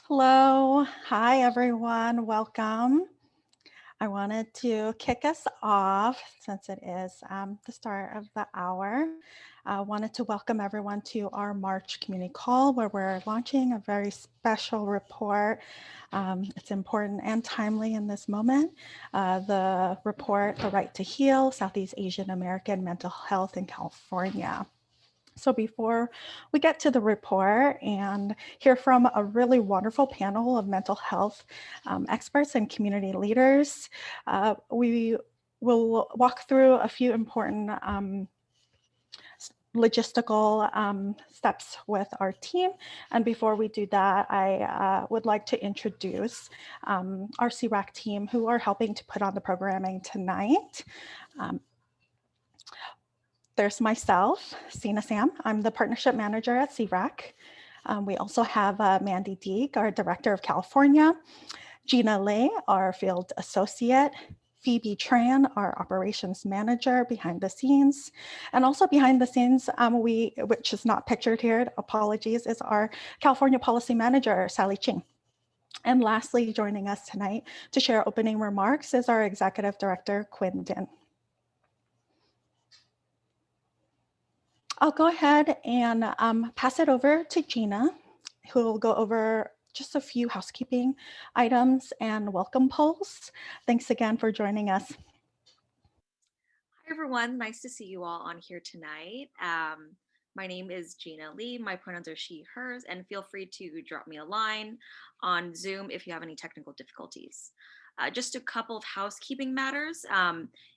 Hello. Hi, everyone. Welcome. I wanted to kick us off since it is the start of the hour. I wanted to welcome everyone to our March community call where we're launching a very special report. It's important and timely in this moment. The report, The Right to Heal, Southeast Asian American Mental Health in California. So before we get to the report and hear from a really wonderful panel of mental health experts and community leaders, we will walk through a few important logistical steps with our team. And before we do that, I would like to introduce our CRAC team who are helping to put on the programming tonight. There's myself, Sina Sam. I'm the partnership manager at CRAC. We also have Mandy Deek, our director of California, Gina Lee, our field associate, Phoebe Tran, our operations manager behind the scenes. And also behind the scenes, which is not pictured here, apologies, is our California policy manager, Sally Ching. And lastly, joining us tonight to share opening remarks is our executive director, Quinn Din. I'll go ahead and pass it over to Gina, who will go over just a few housekeeping items and welcome polls. Thanks again for joining us. Hi, everyone. Nice to see you all on here tonight. My name is Gina Lee. My pronouns are she, hers, and feel free to drop me a line on Zoom if you have any technical difficulties. Just a couple of housekeeping matters.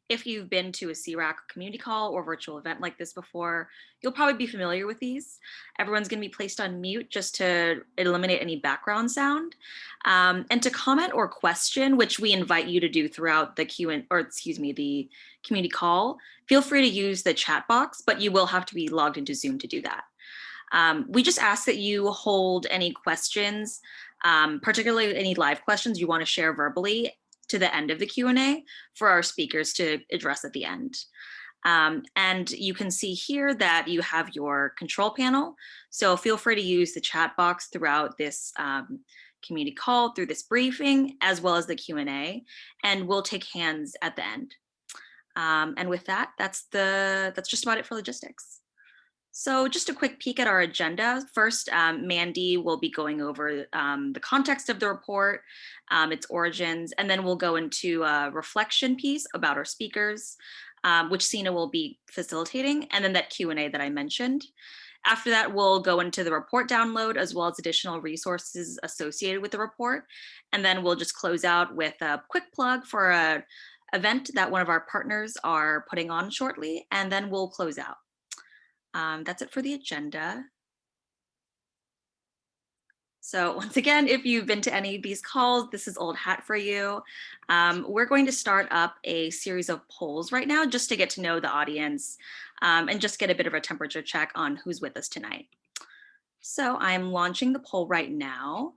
If you've been to a CRAC community call or virtual event like this before, you'll probably be familiar with these. Everyone's going to be placed on mute just to eliminate any background sound. And to comment or question, which we invite you to do throughout the the community call, feel free to use the chat box, but you will have to be logged into Zoom to do that. We just ask that you hold any questions, particularly any live questions you want to share verbally, to the end of the Q&A for our speakers to address at the end. And you can see here that you have your control panel. So feel free to use the chat box throughout this community call, through this briefing, as well as the Q&A, and we'll take hands at the end. And with that, that's just about it for logistics. So just a quick peek at our agenda. First, Mandy will be going over the context of the report, its origins, and then we'll go into a reflection piece about our speakers, which Sina will be facilitating, and then that Q&A that I mentioned. After that, we'll go into the report download as well as additional resources associated with the report. And then we'll just close out with a quick plug for an event that one of our partners are putting on shortly, and then we'll close out. That's it for the agenda. So once again, if you've been to any of these calls, this is old hat for you. We're going to start up a series of polls right now just to get to know the audience and just get a bit of a temperature check on who's with us tonight. So I'm launching the poll right now.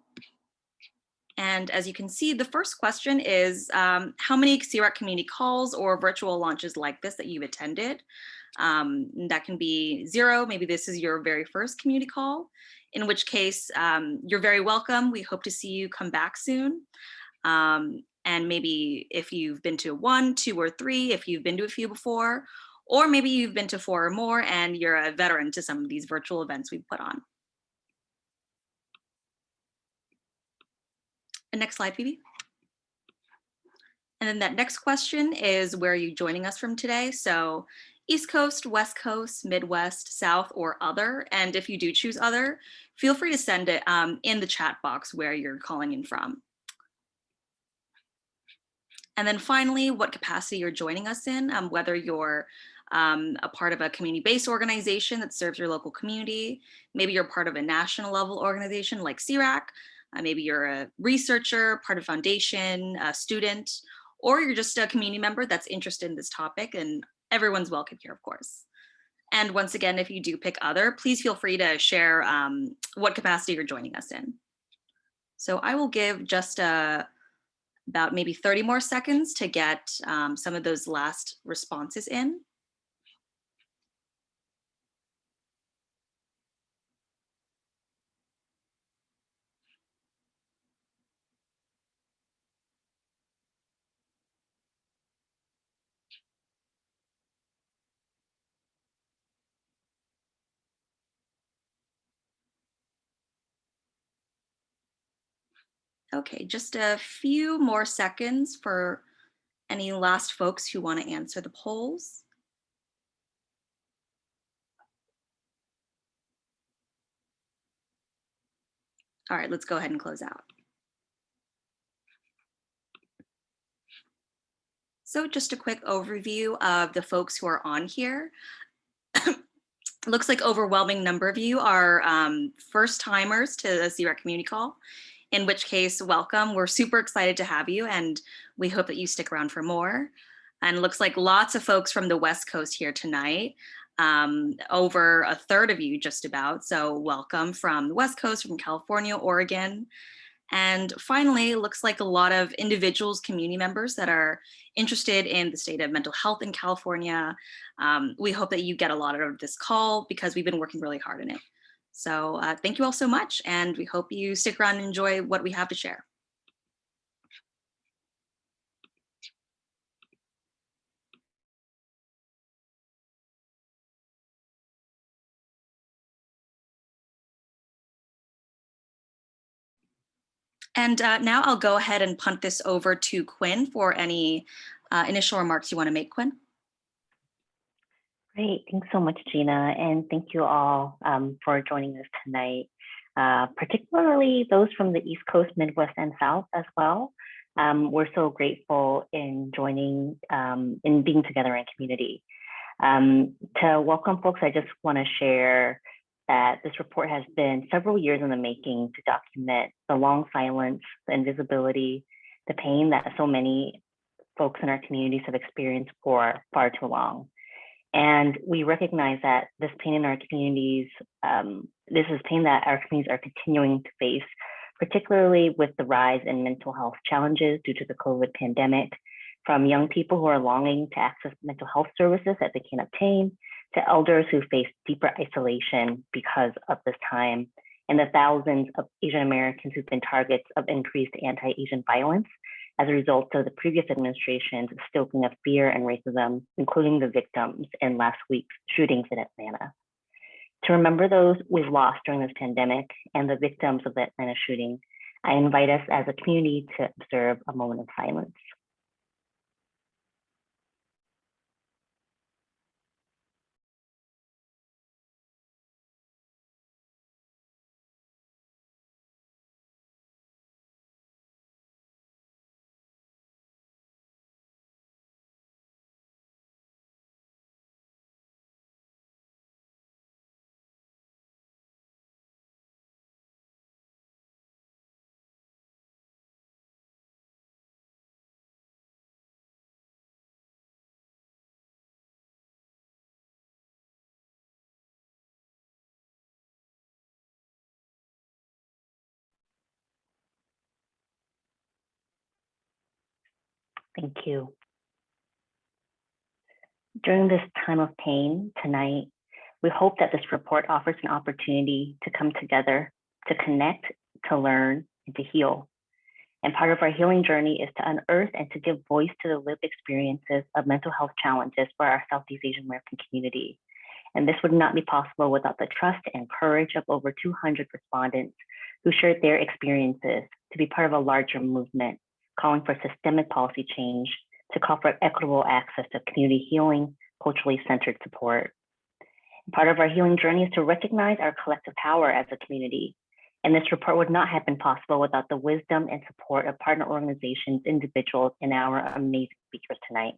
And as you can see, the first question is how many CRAC community calls or virtual launches like this that you've attended? That can be 0, maybe this is your very first community call, in which case you're very welcome. We hope to see you come back soon. And maybe if you've been to 1, 2, or 3, if you've been to a few before, or maybe you've been to 4 or more and you're a veteran to some of these virtual events we've put on. And next slide, Phoebe. And then that next question is, where are you joining us from today? So East Coast, West Coast, Midwest, South, or other. And if you do choose other, feel free to send it in the chat box where you're calling in from. And then finally, what capacity you're joining us in, whether you're a part of a community-based organization that serves your local community, maybe you're part of a national level organization like CRAC, maybe you're a researcher, part of foundation, a student, or you're just a community member that's interested in this topic, and everyone's welcome here, of course. And once again, if you do pick other, please feel free to share what capacity you're joining us in. So I will give just about maybe 30 more seconds to get some of those last responses in. Okay, just a few more seconds for any last folks who want to answer the polls. All right, let's go ahead and close out. So just a quick overview of the folks who are on here. Looks like overwhelming number of you are first timers to the CREC community call, in which case, welcome. We're super excited to have you, and we hope that you stick around for more. And looks like lots of folks from the West Coast here tonight, over a third of you just about. So welcome from the West Coast, from California, Oregon. And finally, looks like a lot of individuals, community members that are interested in the state of mental health in California. We hope that you get a lot out of this call because we've been working really hard on it. So thank you all so much, and we hope you stick around and enjoy what we have to share. And now I'll go ahead and punt this over to Quinn for any initial remarks you want to make, Quinn. Great. Thanks so much, Gina. And thank you all for joining us tonight, particularly those from the East Coast, Midwest, and South as well. We're so grateful in joining, in being together in community. To welcome folks, I just want to share that this report has been several years in the making to document the long silence, the invisibility, the pain that so many folks in our communities have experienced for far too long. And we recognize that this pain in our communities, this is pain that our communities are continuing to face, particularly with the rise in mental health challenges due to the COVID pandemic, from young people who are longing to access mental health services that they can't obtain, to elders who face deeper isolation because of this time, and the thousands of Asian Americans who've been targets of increased anti-Asian violence as a result of the previous administration's stoking of fear and racism, including the victims in last week's shootings in Atlanta. To remember those we've lost during this pandemic and the victims of the Atlanta shooting, I invite us as a community to observe a moment of silence. Thank you. During this time of pain tonight, we hope that this report offers an opportunity to come together, to connect, to learn, and to heal. And part of our healing journey is to unearth and to give voice to the lived experiences of mental health challenges for our Southeast Asian American community. And this would not be possible without the trust and courage of over 200 respondents who shared their experiences to be part of a larger movement calling for systemic policy change to call for equitable access to community healing, culturally centered support. And part of our healing journey is to recognize our collective power as a community. And this report would not have been possible without the wisdom and support of partner organizations, individuals, and our amazing speakers tonight.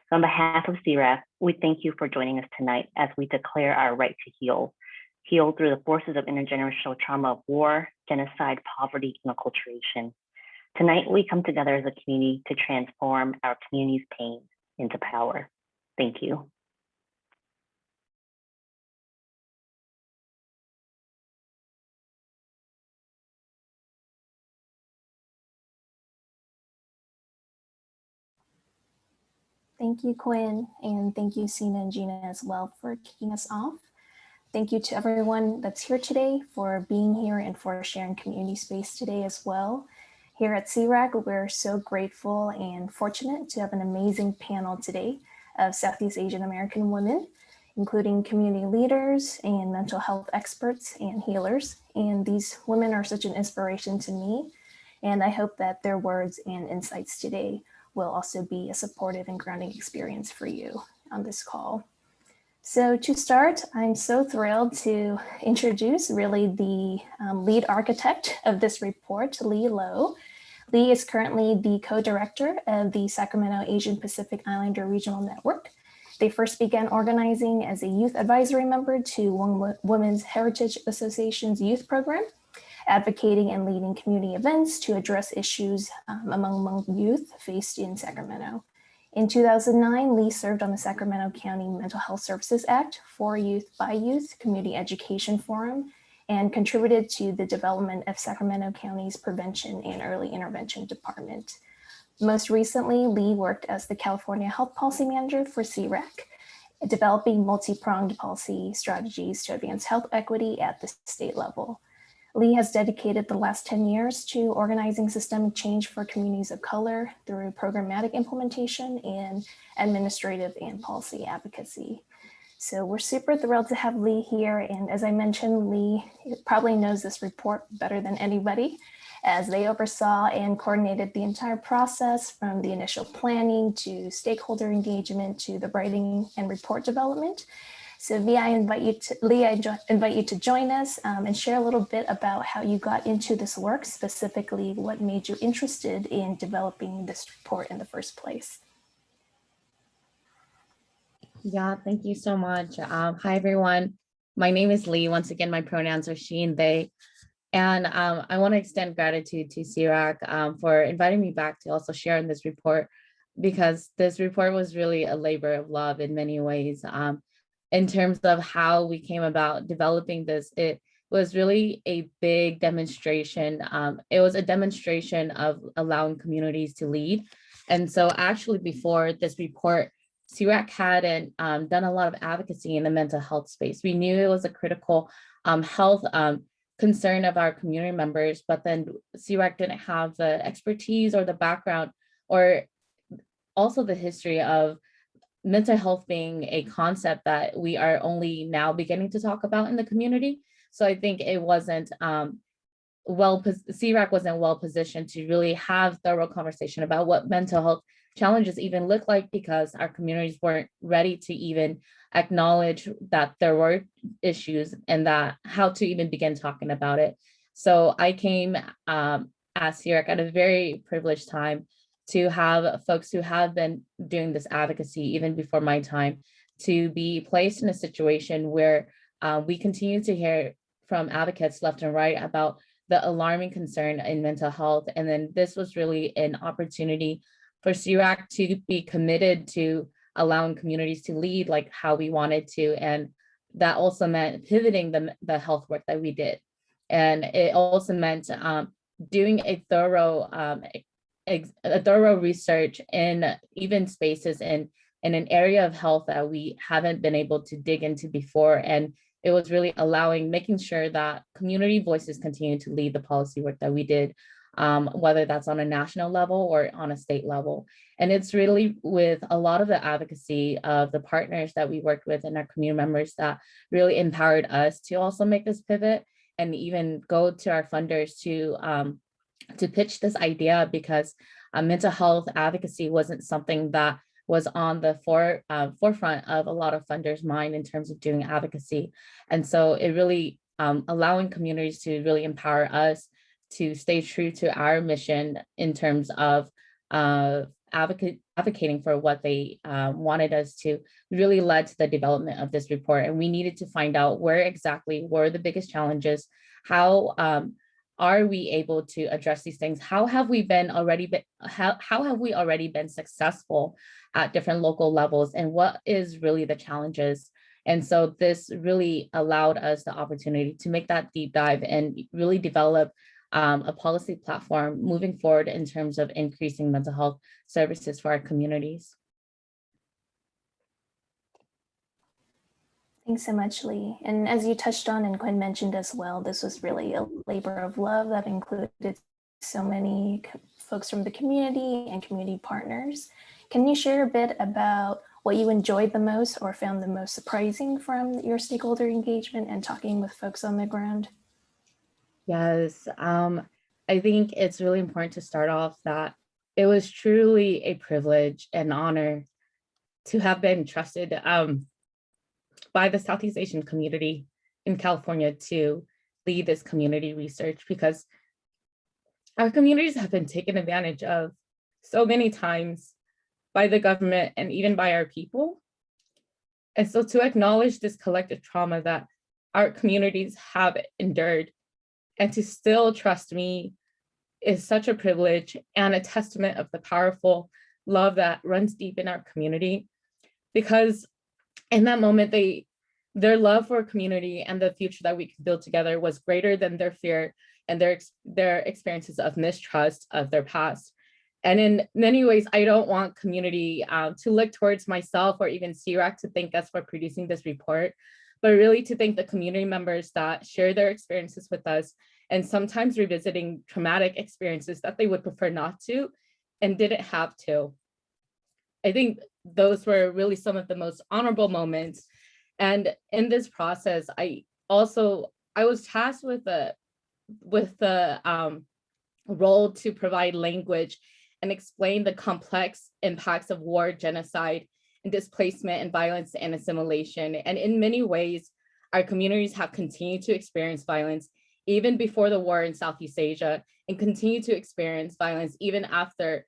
So on behalf of CREC, we thank you for joining us tonight as we declare our right to heal through the forces of intergenerational trauma of war, genocide, poverty, and acculturation. Tonight, we come together as a community to transform our community's pain into power. Thank you. Thank you, Quinn, and thank you, Sina and Gina, as well, for kicking us off. Thank you to everyone that's here today for being here and for sharing community space today as well. Here at CREC, we're so grateful and fortunate to have an amazing panel today of Southeast Asian American women, including community leaders and mental health experts and healers. And these women are such an inspiration to me And I hope that their words and insights today will also be a supportive and grounding experience for you on this call. So to start, I'm so thrilled to introduce really the lead architect of this report, Lilo. Lee is currently the co-director of the Sacramento Asian Pacific Islander Regional Network. They first began organizing as a youth advisory member to Women's Heritage Association's youth program, advocating and leading community events to address issues among youth faced in Sacramento. In 2009, Lee served on the Sacramento County Mental Health Services Act, For Youth by Youth Community Education Forum, and contributed to the development of Sacramento County's Prevention and Early Intervention Department. Most recently, Lee worked as the California Health Policy Manager for CREC, developing multi-pronged policy strategies to advance health equity at the state level. Lee has dedicated the last 10 years to organizing systemic change for communities of color through programmatic implementation and administrative and policy advocacy. So we're super thrilled to have Lee here. And as I mentioned, Lee probably knows this report better than anybody, as they oversaw and coordinated the entire process from the initial planning to stakeholder engagement to the writing and report development. So Lee, I invite you to join us and share a little bit about how you got into this work, specifically what made you interested in developing this report in the first place. Yeah, thank you so much. Hi, everyone. My name is Lee. Once again, my pronouns are she and they. And I want to extend gratitude to CREC for inviting me back to also share in this report, because this report was really a labor of love in many ways. In terms of how we came about developing this, it was really a big demonstration. It was a demonstration of allowing communities to lead. And so actually before this report, CREC hadn't done a lot of advocacy in the mental health space. We knew it was a critical health concern of our community members, but then CREC didn't have the expertise or the background, or also the history of mental health being a concept that we are only now beginning to talk about in the community. So I think it wasn't CREC wasn't well positioned to really have thorough conversation about what mental health challenges even look like, because our communities weren't ready to even acknowledge that there were issues and that how to even begin talking about it. So I came as CREC at a very privileged time to have folks who have been doing this advocacy even before my time to be placed in a situation where we continue to hear from advocates left and right about the alarming concern in mental health. And then this was really an opportunity for CREC to be committed to allowing communities to lead like how we wanted to. And that also meant pivoting the health work that we did. And it also meant doing a thorough research in even spaces in an area of health that we haven't been able to dig into before. And it was really making sure that community voices continue to lead the policy work that we did, whether that's on a national level or on a state level. And it's really with a lot of the advocacy of the partners that we worked with and our community members that really empowered us to also make this pivot and even go to our funders to pitch this idea, because mental health advocacy wasn't something that was on the forefront of a lot of funders' mind in terms of doing advocacy. And so it really allowing communities to really empower us to stay true to our mission in terms of advocating for what they wanted us to really led to the development of this report. And we needed to find out where exactly were the biggest challenges, how are we able to address these things? How have we already been successful at different local levels, and what is really the challenges? And so this really allowed us the opportunity to make that deep dive and really develop a policy platform moving forward in terms of increasing mental health services for our communities. Thanks so much, Lee. And as you touched on and Quinn mentioned as well, this was really a labor of love that included so many folks from the community and community partners. Can you share a bit about what you enjoyed the most or found the most surprising from your stakeholder engagement and talking with folks on the ground? Yes, I think it's really important to start off that it was truly a privilege and honor to have been trusted by the Southeast Asian community in California to lead this community research, because our communities have been taken advantage of so many times by the government and even by our people. And so to acknowledge this collective trauma that our communities have endured and to still trust me is such a privilege and a testament of the powerful love that runs deep in our community. Because in that moment, their love for community and the future that we could build together was greater than their fear and their experiences of mistrust of their past. And in many ways, I don't want community to look towards myself or even CRAC to thank us for producing this report, but really to thank the community members that share their experiences with us, and sometimes revisiting traumatic experiences that they would prefer not to and didn't have to. I think those were really some of the most honorable moments. And in this process, I was tasked with the role to provide language and explain the complex impacts of war, genocide, and displacement and violence and assimilation. And in many ways, our communities have continued to experience violence even before the war in Southeast Asia, and continue to experience violence even after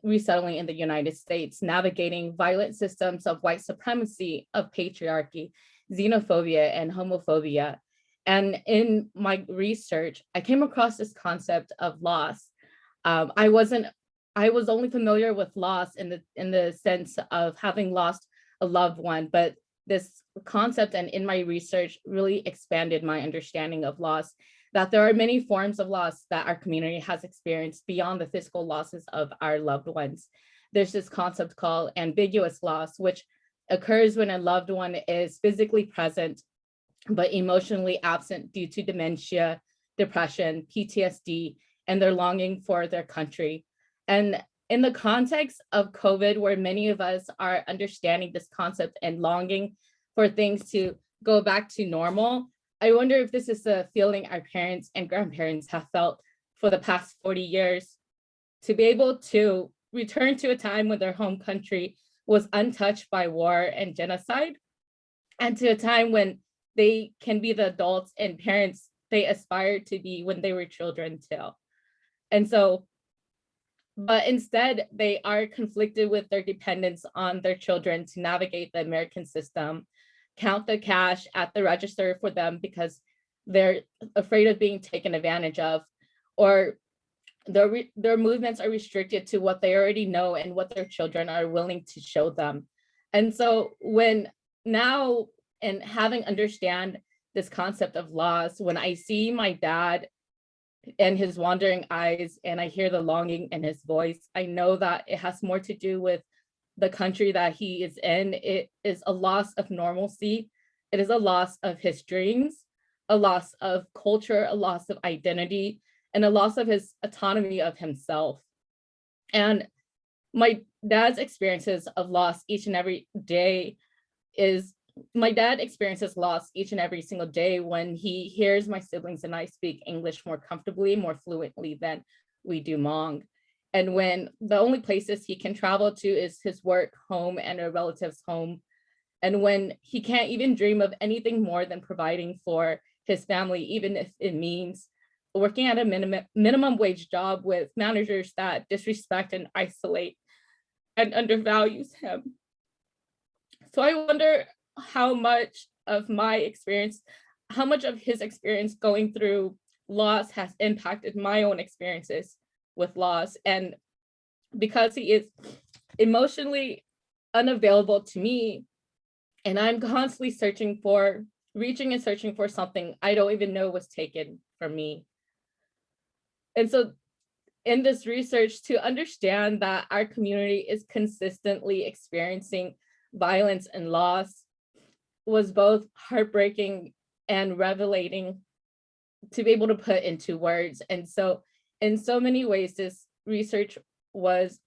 resettling in the United States, navigating violent systems of white supremacy, of patriarchy, xenophobia, and homophobia. And in my research, I came across this concept of loss. I was only familiar with loss in the sense of having lost a loved one, but this concept and in my research really expanded my understanding of loss, that there are many forms of loss that our community has experienced beyond the physical losses of our loved ones. There's this concept called ambiguous loss, which occurs when a loved one is physically present, but emotionally absent due to dementia, depression, PTSD, and their longing for their country. And in the context of COVID, where many of us are understanding this concept and longing for things to go back to normal, I wonder if this is the feeling our parents and grandparents have felt for the past 40 years, to be able to return to a time when their home country was untouched by war and genocide, and to a time when they can be the adults and parents they aspired to be when they were children too. And so, but instead they are conflicted with their dependence on their children to navigate the American system, count the cash at the register for them because they're afraid of being taken advantage of, or their movements are restricted to what they already know and what their children are willing to show them. And so when now, and having understand this concept of loss, when I see my dad and his wandering eyes and I hear the longing in his voice, I know that it has more to do with the country that he is in. It is a loss of normalcy. It is a loss of his dreams, a loss of culture, a loss of identity, and a loss of his autonomy of himself. And my dad's experiences of loss each and every day is, my dad experiences loss each and every single day when he hears my siblings and I speak English more comfortably, more fluently than we do Hmong. And when the only places he can travel to is his work home and a relative's home. And when he can't even dream of anything more than providing for his family, even if it means working at a minimum wage job with managers that disrespect and isolate and undervalues him. So I wonder how much of my experience, how much of his experience going through loss has impacted my own experiences with loss. And because he is emotionally unavailable to me, and I'm constantly reaching and searching for something I don't even know was taken from me. And so in this research, to understand that our community is consistently experiencing violence and loss was both heartbreaking and revelating to be able to put into words. And so in so many ways, this research was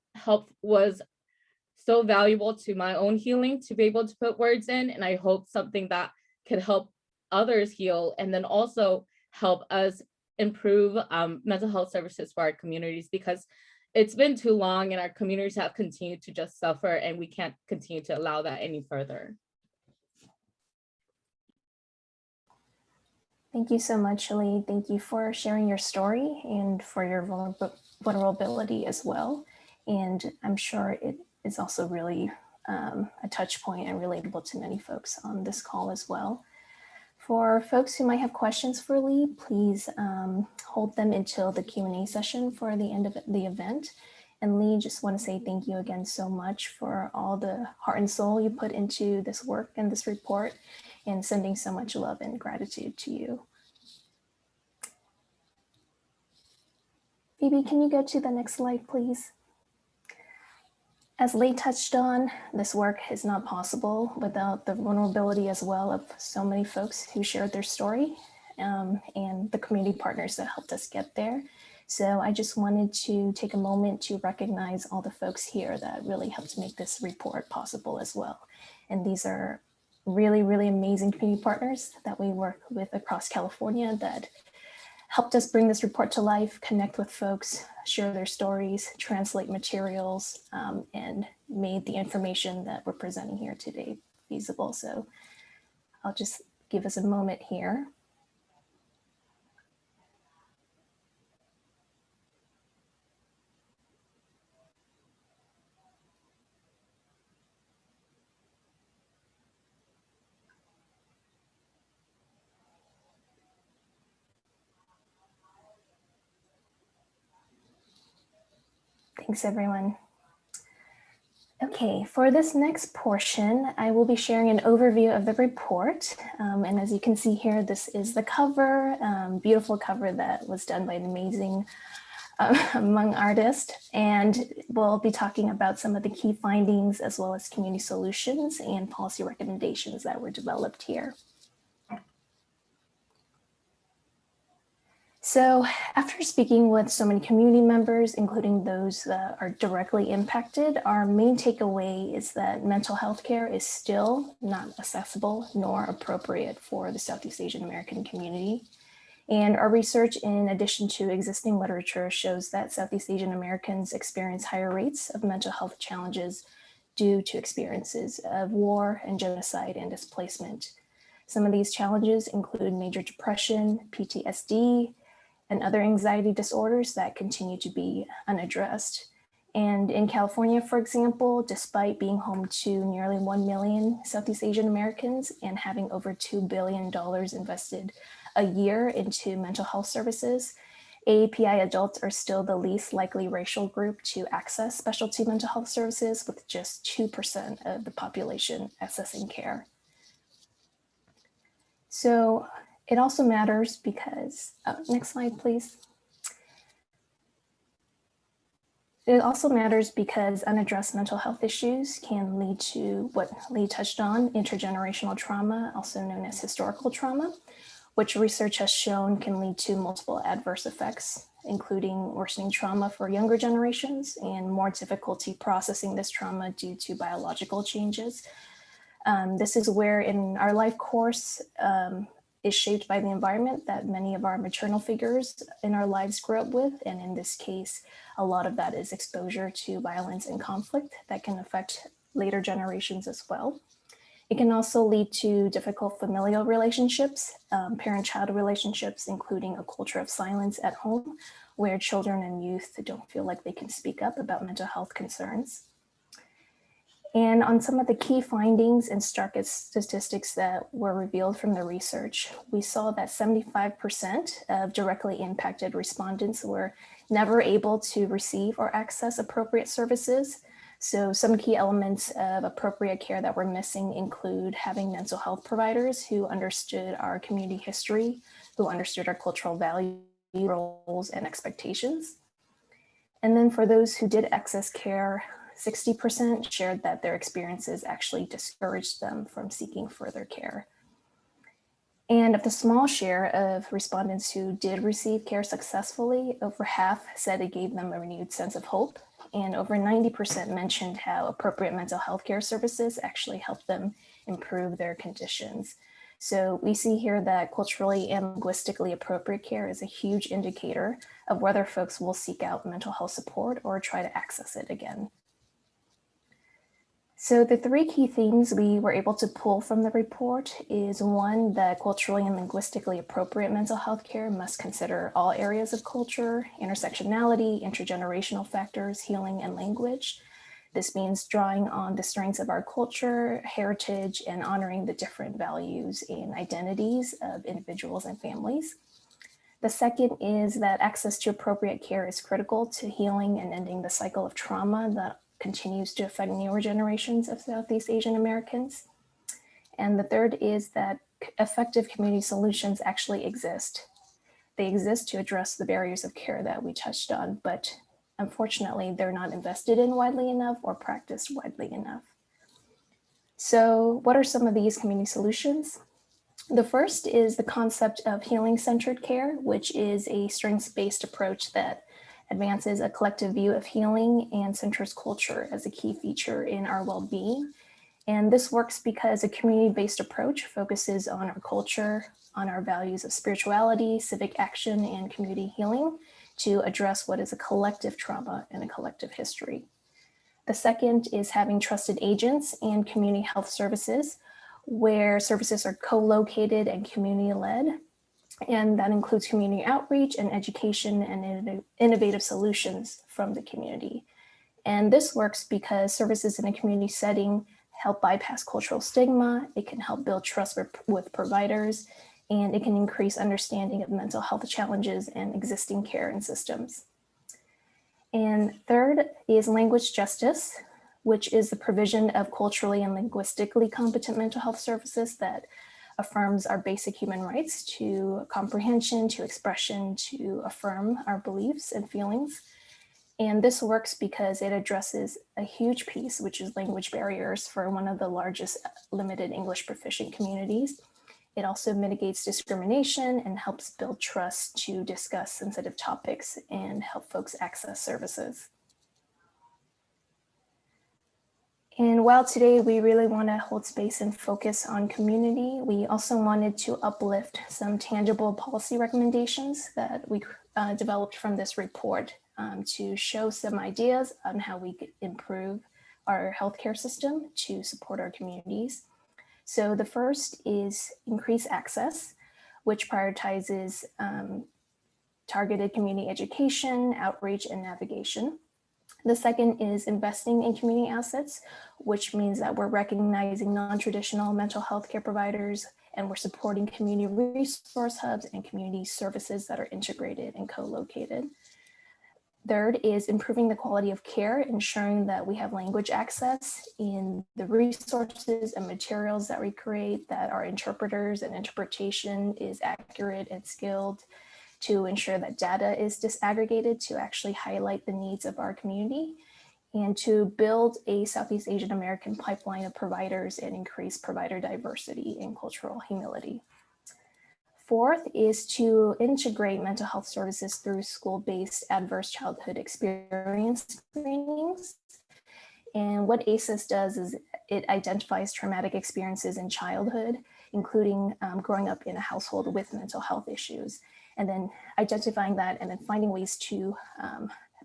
so valuable to my own healing to be able to put words in. And I hope something that could help others heal, and then also help us improve mental health services for our communities, because it's been too long and our communities have continued to just suffer, and we can't continue to allow that any further. Thank you so much, Lee. Thank you for sharing your story and for your vulnerability as well. And I'm sure it is also really a touch point and relatable to many folks on this call as well. For folks who might have questions for Lee, please hold them until the Q&A session for the end of the event. And Lee, just want to say thank you again so much for all the heart and soul you put into this work and this report, and sending so much love and gratitude to you. Phoebe, can you go to the next slide, please? As Lee touched on, this work is not possible without the vulnerability as well of so many folks who shared their story and the community partners that helped us get there. So I just wanted to take a moment to recognize all the folks here that really helped make this report possible as well. And these are really, really amazing community partners that we work with across California that helped us bring this report to life, connect with folks, share their stories, translate materials, and made the information that we're presenting here today feasible. So I'll just give us a moment here. Thanks, everyone. Okay, for this next portion, I will be sharing an overview of the report. And as you can see here, this is the cover, beautiful cover that was done by an amazing Hmong artist. And we'll be talking about some of the key findings as well as community solutions and policy recommendations that were developed here. So after speaking with so many community members, including those that are directly impacted, our main takeaway is that mental health care is still not accessible nor appropriate for the Southeast Asian American community. And our research, in addition to existing literature, shows that Southeast Asian Americans experience higher rates of mental health challenges due to experiences of war and genocide and displacement. Some of these challenges include major depression, PTSD, and other anxiety disorders that continue to be unaddressed. And in California, for example, despite being home to nearly 1 million Southeast Asian Americans and having over $2 billion invested a year into mental health services, AAPI adults are still the least likely racial group to access specialty mental health services, with just 2% of the population accessing care. So it also matters because, next slide, please. It also matters because unaddressed mental health issues can lead to what Lee touched on, intergenerational trauma, also known as historical trauma, which research has shown can lead to multiple adverse effects, including worsening trauma for younger generations and more difficulty processing this trauma due to biological changes. This is where in our life course is shaped by the environment that many of our maternal figures in our lives grew up with. And in this case, a lot of that is exposure to violence and conflict that can affect later generations as well. It can also lead to difficult familial relationships, parent-child relationships, including a culture of silence at home, where children and youth don't feel like they can speak up about mental health concerns. And on some of the key findings and starkest statistics that were revealed from the research, we saw that 75% of directly impacted respondents were never able to receive or access appropriate services. So some key elements of appropriate care that were missing include having mental health providers who understood our community history, who understood our cultural values, roles, and expectations. And then for those who did access care, 60% shared that their experiences actually discouraged them from seeking further care. And of the small share of respondents who did receive care successfully, over half said it gave them a renewed sense of hope. And over 90% mentioned how appropriate mental health care services actually helped them improve their conditions. So we see here that culturally and linguistically appropriate care is a huge indicator of whether folks will seek out mental health support or try to access it again. So the three key themes we were able to pull from the report is one, that culturally and linguistically appropriate mental health care must consider all areas of culture, intersectionality, intergenerational factors, healing, and language. This means drawing on the strengths of our culture, heritage, and honoring the different values and identities of individuals and families. The second is that access to appropriate care is critical to healing and ending the cycle of trauma that continues to affect newer generations of Southeast Asian Americans. And the third is that effective community solutions actually exist. They exist to address the barriers of care that we touched on, but unfortunately, they're not invested in widely enough or practiced widely enough. So what are some of these community solutions? The first is the concept of healing-centered care, which is a strengths-based approach that advances a collective view of healing and centers culture as a key feature in our well-being. And this works because a community-based approach focuses on our culture, on our values of spirituality, civic action, and community healing to address what is a collective trauma and a collective history. The second is having trusted agents and community health services, where services are co-located and community-led. And that includes community outreach and education and innovative solutions from the community. And this works because services in a community setting help bypass cultural stigma, it can help build trust with providers, and it can increase understanding of mental health challenges and existing care and systems. And third is language justice, which is the provision of culturally and linguistically competent mental health services that affirms our basic human rights to comprehension, to expression, to affirm our beliefs and feelings. And this works because it addresses a huge piece, which is language barriers for one of the largest limited English proficient communities. It also mitigates discrimination and helps build trust to discuss sensitive topics and help folks access services. And while today we really want to hold space and focus on community, we also wanted to uplift some tangible policy recommendations that we developed from this report to show some ideas on how we could improve our healthcare system to support our communities. So the first is increase access, which prioritizes targeted community education, outreach, and navigation. The second is investing in community assets, which means that we're recognizing non-traditional mental health care providers, and we're supporting community resource hubs and community services that are integrated and co-located. Third is improving the quality of care, ensuring that we have language access in the resources and materials that we create, that our interpreters and interpretation is accurate and skilled, to ensure that data is disaggregated to actually highlight the needs of our community, and to build a Southeast Asian American pipeline of providers and increase provider diversity and cultural humility. Fourth is to integrate mental health services through school-based adverse childhood experience screenings. And what ACEs does is it identifies traumatic experiences in childhood, including growing up in a household with mental health issues, and then identifying that and then finding ways to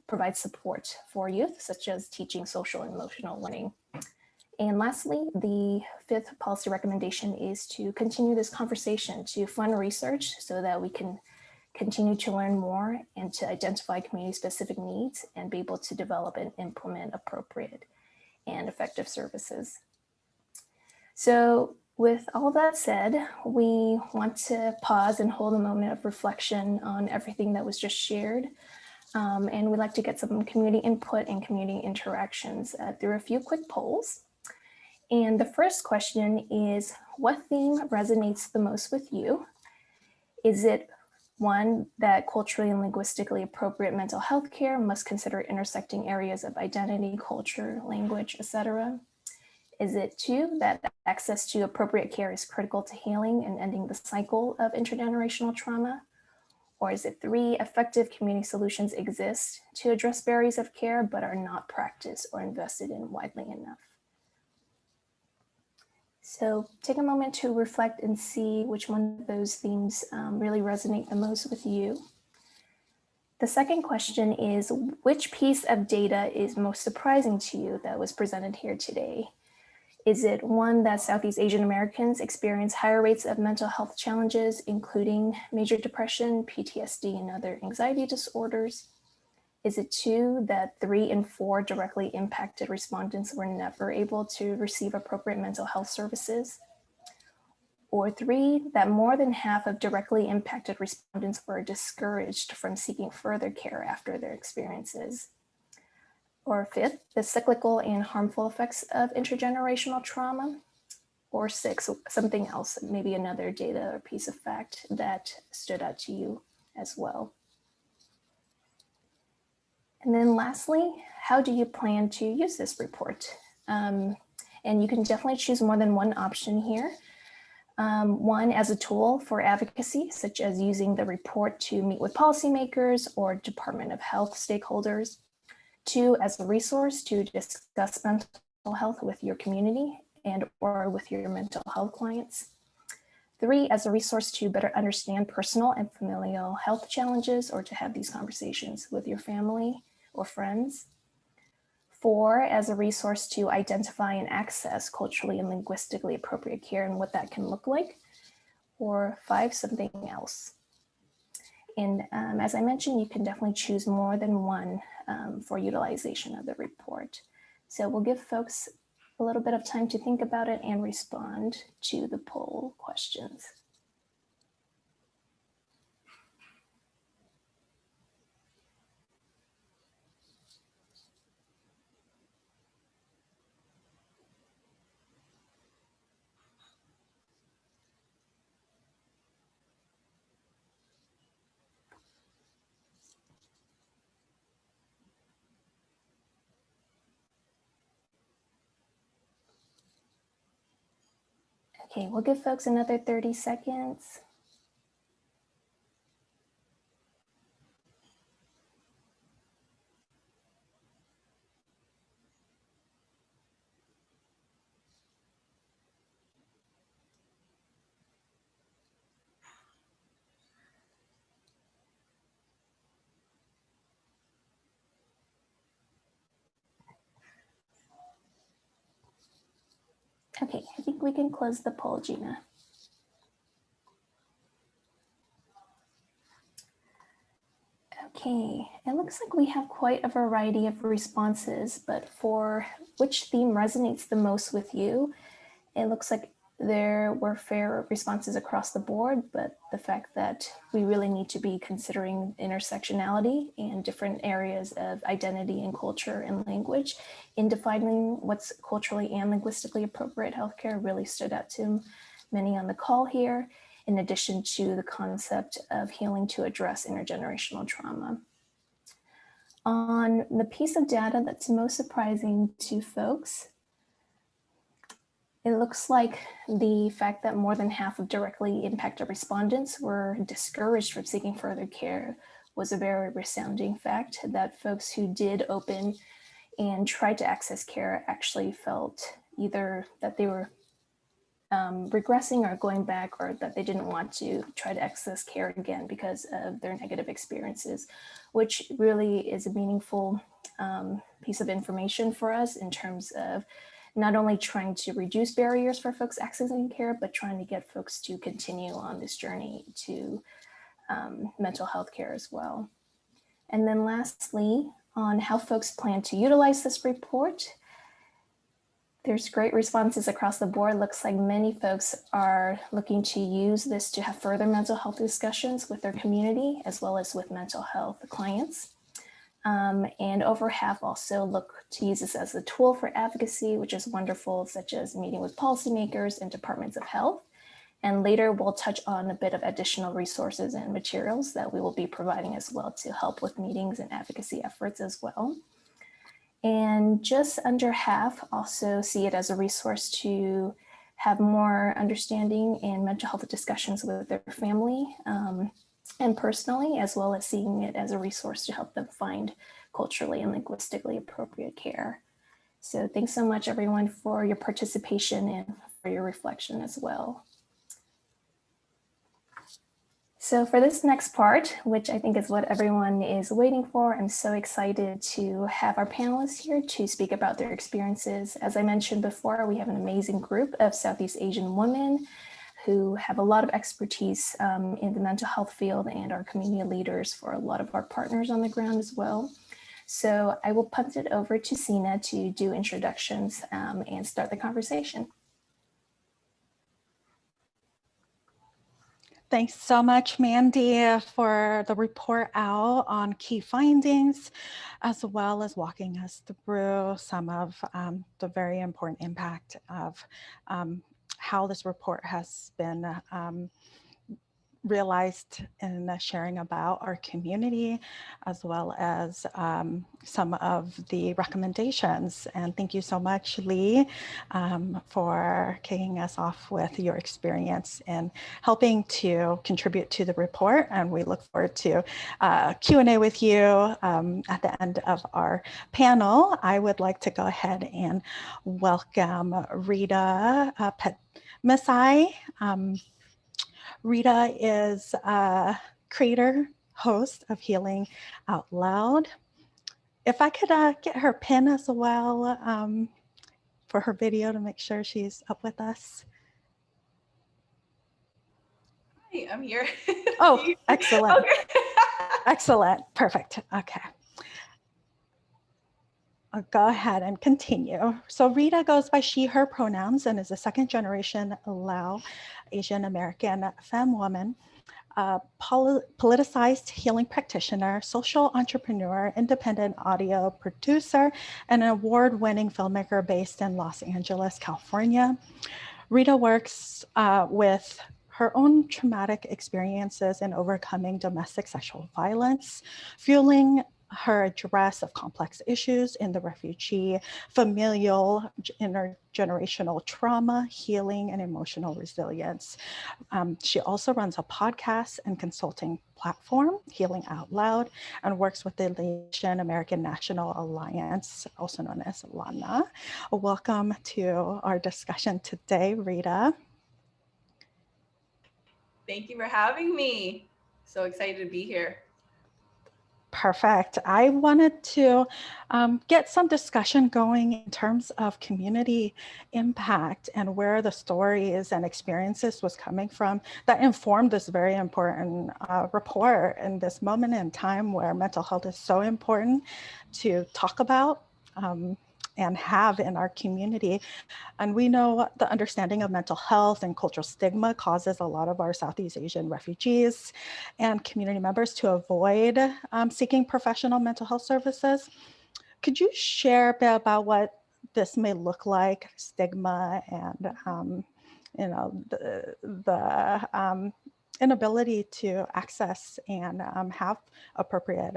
provide support for youth, such as teaching social and emotional learning. And lastly, the fifth policy recommendation is to continue this conversation, to fund research so that we can continue to learn more and to identify community-specific needs and be able to develop and implement appropriate and effective services. So with all that said, we want to pause and hold a moment of reflection on everything that was just shared. And we'd like to get some community input and community interactions through a few quick polls. And the first question is, what theme resonates the most with you? Is it one, that culturally and linguistically appropriate mental health care must consider intersecting areas of identity, culture, language, etc.? Is it two, that access to appropriate care is critical to healing and ending the cycle of intergenerational trauma? Or is it three, effective community solutions exist to address barriers of care but are not practiced or invested in widely enough? So take a moment to reflect and see which one of those themes really resonate the most with you. The second question is, which piece of data is most surprising to you that was presented here today? Is it one that Southeast Asian Americans experience higher rates of mental health challenges, including major depression, PTSD, and other anxiety disorders? Is it 2, that 3 in 4 directly impacted respondents were never able to receive appropriate mental health services? Or 3, that more than half of directly impacted respondents were discouraged from seeking further care after their experiences? Or 5th, the cyclical and harmful effects of intergenerational trauma? Or 6, something else, maybe another data or piece of fact that stood out to you as well? And then lastly, how do you plan to use this report? And you can definitely choose more than one option here. One, as a tool for advocacy, such as using the report to meet with policymakers or Department of Health stakeholders. 2, as a resource to discuss mental health with your community and or with your mental health clients. 3, as a resource to better understand personal and familial health challenges or to have these conversations with your family or friends. 4, as a resource to identify and access culturally and linguistically appropriate care and what that can look like. Or 5, something else. And as I mentioned, you can definitely choose more than one for utilization of the report. So we'll give folks a little bit of time to think about it and respond to the poll questions. Okay, we'll give folks another 30 seconds. Okay, I think we can close the poll, Gina. Okay, it looks like we have quite a variety of responses, but for which theme resonates the most with you, it looks like there were fair responses across the board, but the fact that we really need to be considering intersectionality and different areas of identity and culture and language in defining what's culturally and linguistically appropriate healthcare really stood out to many on the call here, in addition to the concept of healing to address intergenerational trauma. On the piece of data that's most surprising to folks, it looks like the fact that more than half of directly impacted respondents were discouraged from seeking further care was a very resounding fact, that folks who did open and tried to access care actually felt either that they were regressing or going back, or that they didn't want to try to access care again because of their negative experiences, which really is a meaningful piece of information for us in terms of not only trying to reduce barriers for folks accessing care, but trying to get folks to continue on this journey to mental health care as well. And then lastly, on how folks plan to utilize this report, there's great responses across the board. Looks like many folks are looking to use this to have further mental health discussions with their community, as well as with mental health clients. And over half also look to use this as a tool for advocacy, which is wonderful, such as meeting with policymakers and departments of health. And later we'll touch on a bit of additional resources and materials that we will be providing as well to help with meetings and advocacy efforts as well. And just under half also see it as a resource to have more understanding and mental health discussions with their family and personally, as well as seeing it as a resource to help them find culturally and linguistically appropriate care. So thanks so much, everyone, for your participation and for your reflection as well. So for this next part, which I think is what everyone is waiting for, I'm so excited to have our panelists here to speak about their experiences. As I mentioned before, we have an amazing group of Southeast Asian women who have a lot of expertise in the mental health field and are community leaders for a lot of our partners on the ground as well. So I will punt it over to Sina to do introductions and start the conversation. Thanks so much, Mandy, for the report out on key findings, as well as walking us through some of the very important impact of how this report has been realized in sharing about our community, as well as some of the recommendations. And thank you so much, Lee, for kicking us off with your experience in helping to contribute to the report. And we look forward to Q&A with you at the end of our panel. I would like to go ahead and welcome Rita Mesai. Rita is a creator, host of Healing Out Loud. If I could get her pin as well for her video to make sure she's up with us. Hi, I'm here. Oh, excellent. Okay. Excellent. Perfect. Okay. I'll go ahead and continue. So Rita goes by she, her pronouns and is a second generation Lao Asian American femme woman, politicized healing practitioner, social entrepreneur, independent audio producer, and an award-winning filmmaker based in Los Angeles, California. Rita works with her own traumatic experiences in overcoming domestic sexual violence, fueling her address of complex issues in the refugee, familial, intergenerational trauma, healing, and emotional resilience. She also runs a podcast and consulting platform, Healing Out Loud, and works with the Asian American National Alliance, also known as LANA. Welcome to our discussion today, Rita. Thank you for having me. So excited to be here. Perfect. I wanted to get some discussion going in terms of community impact and where the stories and experiences was coming from that informed this very important report in this moment in time where mental health is so important to talk about and have in our community. And we know the understanding of mental health and cultural stigma causes a lot of our Southeast Asian refugees and community members to avoid seeking professional mental health services. Could you share a bit about what this may look like, stigma and the inability to access and have appropriate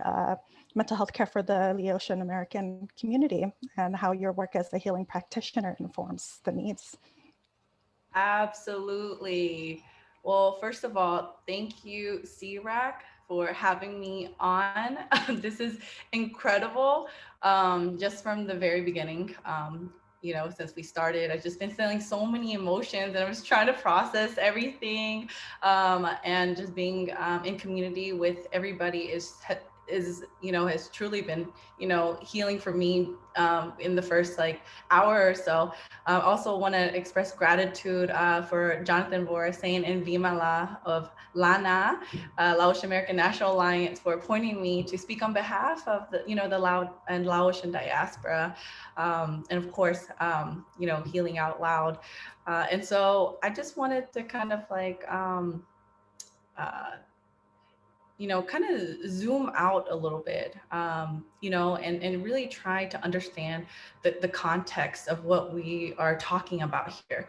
mental health care for the Laotian American community, and how your work as a healing practitioner informs the needs? Absolutely. Well, first of all, thank you, CRAC, for having me on. This is incredible. Just from the very beginning, since we started, I've just been feeling so many emotions and I was trying to process everything. And just being in community with everybody has truly been, healing for me in the first hour or so. Also want to express gratitude for Jonathan Borasain and Vimala of LANA, Laotian American National Alliance, for appointing me to speak on behalf of the Lao and Laotian diaspora, and of course, Healing Out Loud. And so I just wanted to kind of kind of zoom out a little bit, and really try to understand the context of what we are talking about here.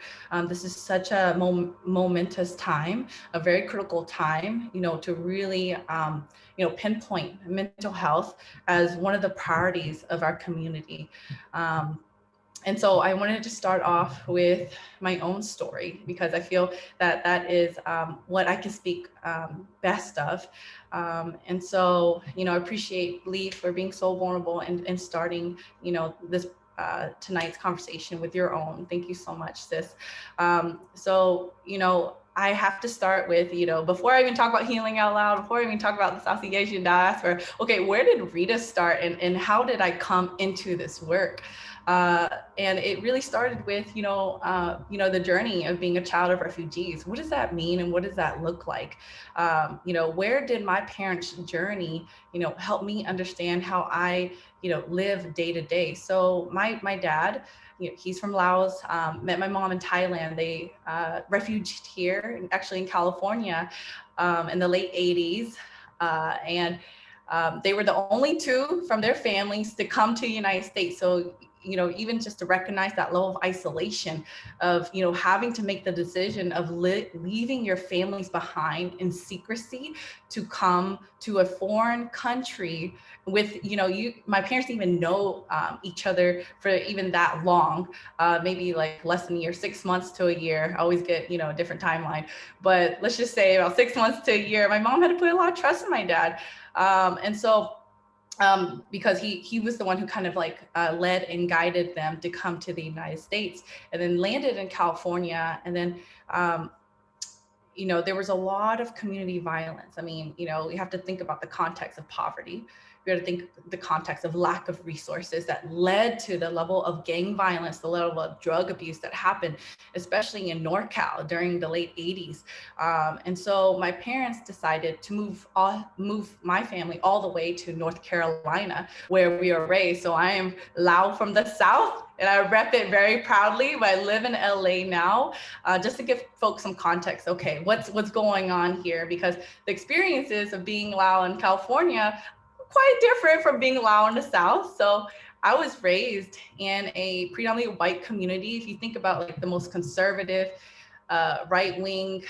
This is such a momentous time, a very critical time, to really, pinpoint mental health as one of the priorities of our community. And so I wanted to start off with my own story, because I feel that that is what I can speak best of. And so, I appreciate Lee for being so vulnerable and starting, this tonight's conversation with your own. Thank you so much, sis. So, I have to start with, before I even talk about Healing Out Loud, before I even talk about the Southeast Asian diaspora, okay, where did Rita start and how did I come into this work? And it really started with, the journey of being a child of refugees. What does that mean? And what does that look like? Where did my parents' journey, help me understand how I, live day to day? So my dad, he's from Laos, met my mom in Thailand. They refuged here, actually in California, in the late 80s. And they were the only two from their families to come to the United States. So, even just to recognize that level of isolation of, having to make the decision of leaving your families behind in secrecy to come to a foreign country with, my parents didn't even know each other for even that long, maybe like less than a year, 6 months to a year. I always get, a different timeline, but let's just say about 6 months to a year. My mom had to put a lot of trust in my dad. And so, because he was the one who kind of like led and guided them to come to the United States and then landed in California. And then, there was a lot of community violence. I mean, you have to think about the context of poverty. You got to think the context of lack of resources that led to the level of gang violence, the level of drug abuse that happened, especially in NorCal during the late 80s. And so my parents decided to move my family all the way to North Carolina, where we are raised. So I am Lao from the South, and I rep it very proudly, but I live in LA now. Just to give folks some context, okay, what's going on here? Because the experiences of being Lao in California quite different from being Lao in the South. So I was raised in a predominantly white community. If you think about like the most conservative, right-wing,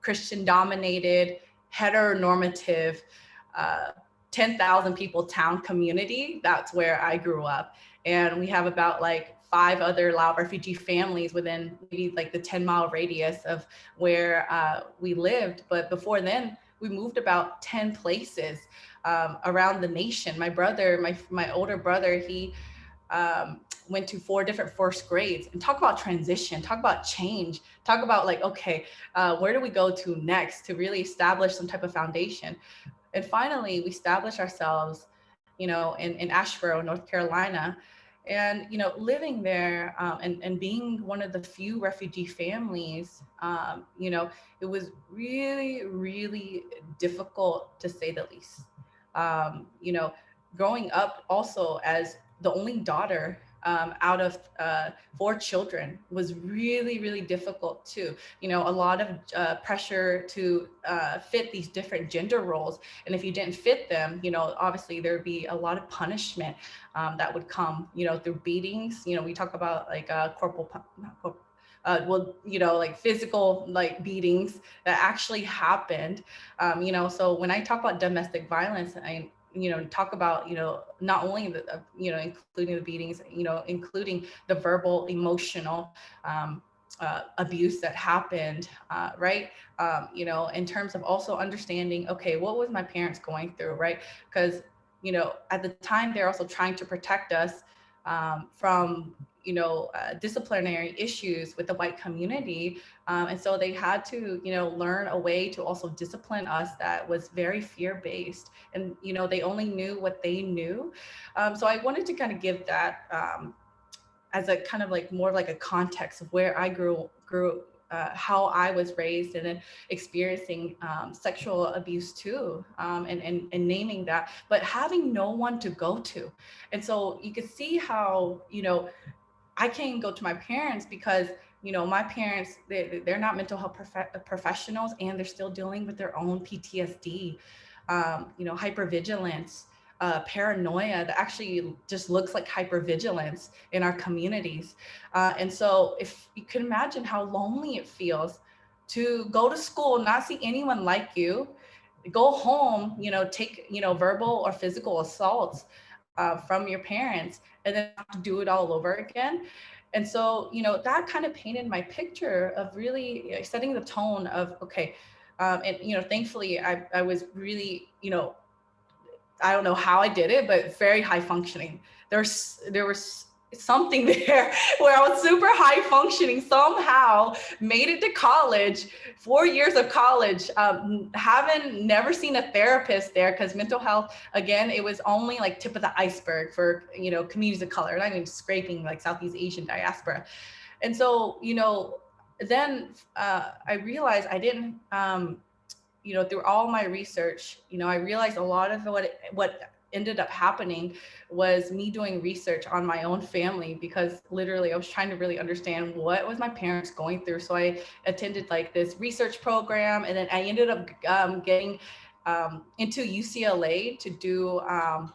Christian-dominated, heteronormative, 10,000 people town community, that's where I grew up. And we have about like 5 other Lao refugee families within maybe like the 10-mile radius of where we lived. But before then, we moved about 10 places around the nation. My brother, my older brother, he went to 4 different first grades. And talk about transition, talk about change, talk about like, okay, where do we go to next to really establish some type of foundation? And finally, we established ourselves, in Asheboro, North Carolina. And, living there and being one of the few refugee families, it was really, really difficult to say the least. Growing up also as the only daughter out of 4 children was really, really difficult too. A lot of pressure to fit these different gender roles. And if you didn't fit them, obviously there'd be a lot of punishment that would come, through beatings. We talk about like like physical like beatings that actually happened. So when I talk about domestic violence, I talk about, not only the, including the beatings, including the verbal, emotional abuse that happened, right? In terms of also understanding, okay, what was my parents going through, right? Because, at the time, they're also trying to protect us from, disciplinary issues with the white community. And so they had to, learn a way to also discipline us that was very fear-based. And, they only knew what they knew. So I wanted to kind of give that as a kind of like more like a context of where I grew how I was raised, and then experiencing sexual abuse too, and naming that, but having no one to go to. And so you could see how, I can't go to my parents because, my parents, they're not mental health professionals, and they're still dealing with their own PTSD, hypervigilance, paranoia that actually just looks like hypervigilance in our communities. And so if you can imagine how lonely it feels to go to school, not see anyone like you, go home, take, verbal or physical assaults from your parents, and then have to do it all over again. And so, that kind of painted my picture of really setting the tone of, okay, and, thankfully I was really, I don't know how I did it, but very high functioning. There was something there where I was super high functioning, somehow made it to college, 4 years of college, haven't never seen a therapist there because mental health, again, it was only like tip of the iceberg for, communities of color, not even scraping like Southeast Asian diaspora. And so, then I realized I didn't, through all my research, I realized a lot of what ended up happening was me doing research on my own family, because literally I was trying to really understand what was my parents going through. So I attended like this research program, and then I ended up getting into UCLA to do, I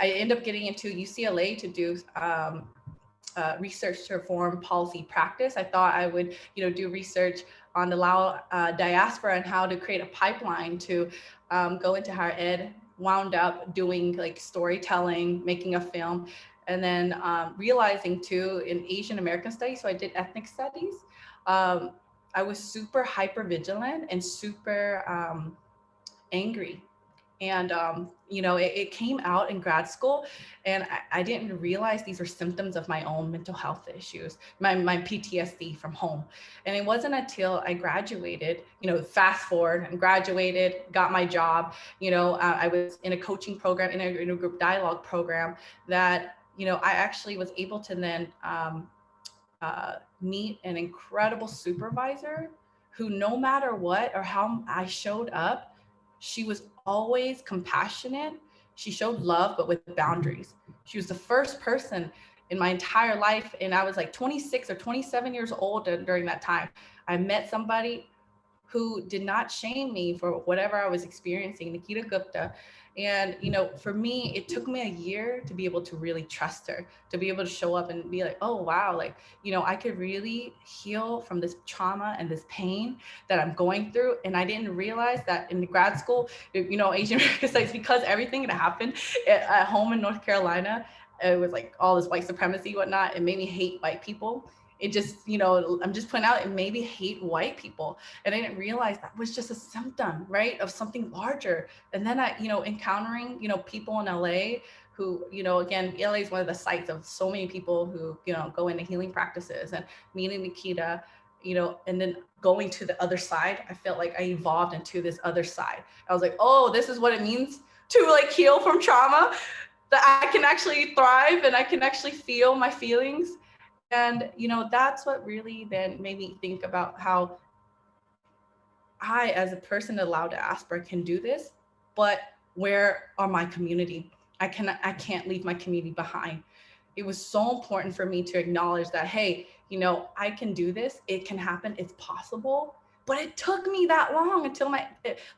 ended up getting into UCLA to do research to reform policy practice. I thought I would, do research on the Lao diaspora and how to create a pipeline to go into higher ed. Wound up doing like storytelling, making a film, and then realizing too in Asian American studies. So I did ethnic studies. I was super hyper vigilant and super angry. And, it came out in grad school, and I didn't realize these were symptoms of my own mental health issues, my PTSD from home. And it wasn't until I graduated, fast forward and graduated, got my job, I was in a coaching program, in a group dialogue program, that, I actually was able to then meet an incredible supervisor who, no matter what or how I showed up, she was always compassionate. She showed love, but with boundaries. She was the first person in my entire life, and I was like 26 or 27 years old during that time. I met somebody who did not shame me for whatever I was experiencing, Nikita Gupta. And, for me, it took me a year to be able to really trust her, to be able to show up and be like, oh, wow, like, I could really heal from this trauma and this pain that I'm going through. And I didn't realize that in the grad school, Asian American Studies, because everything that happened at home in North Carolina, it was like all this white supremacy, whatnot. It made me hate white people. It just, I'm just pointing out, it made me hate white people. And I didn't realize that was just a symptom, right, of something larger. And then I, encountering, people in LA who, again, LA is one of the sites of so many people who, go into healing practices, and meeting Nikita, and then going to the other side, I felt like I evolved into this other side. I was like, oh, this is what it means to like heal from trauma, that I can actually thrive and I can actually feel my feelings. And, that's what really then made me think about how I, as a person allowed diaspora, can do this, but where are my community? I can't leave my community behind. It was so important for me to acknowledge that, hey, I can do this. It can happen. It's possible. But it took me that long, until my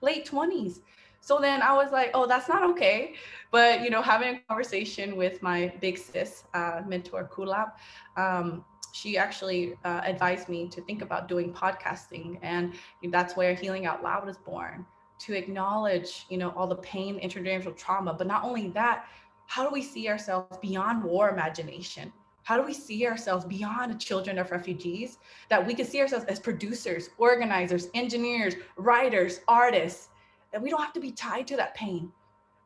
late 20s. So then I was like, oh, that's not okay. But, having a conversation with my big sis, mentor, Kulap, she actually advised me to think about doing podcasting. And that's where Healing Out Loud was born, to acknowledge, all the pain, intergenerational trauma. But not only that, how do we see ourselves beyond war imagination? How do we see ourselves beyond children of refugees? That we can see ourselves as producers, organizers, engineers, writers, artists, that we don't have to be tied to that pain.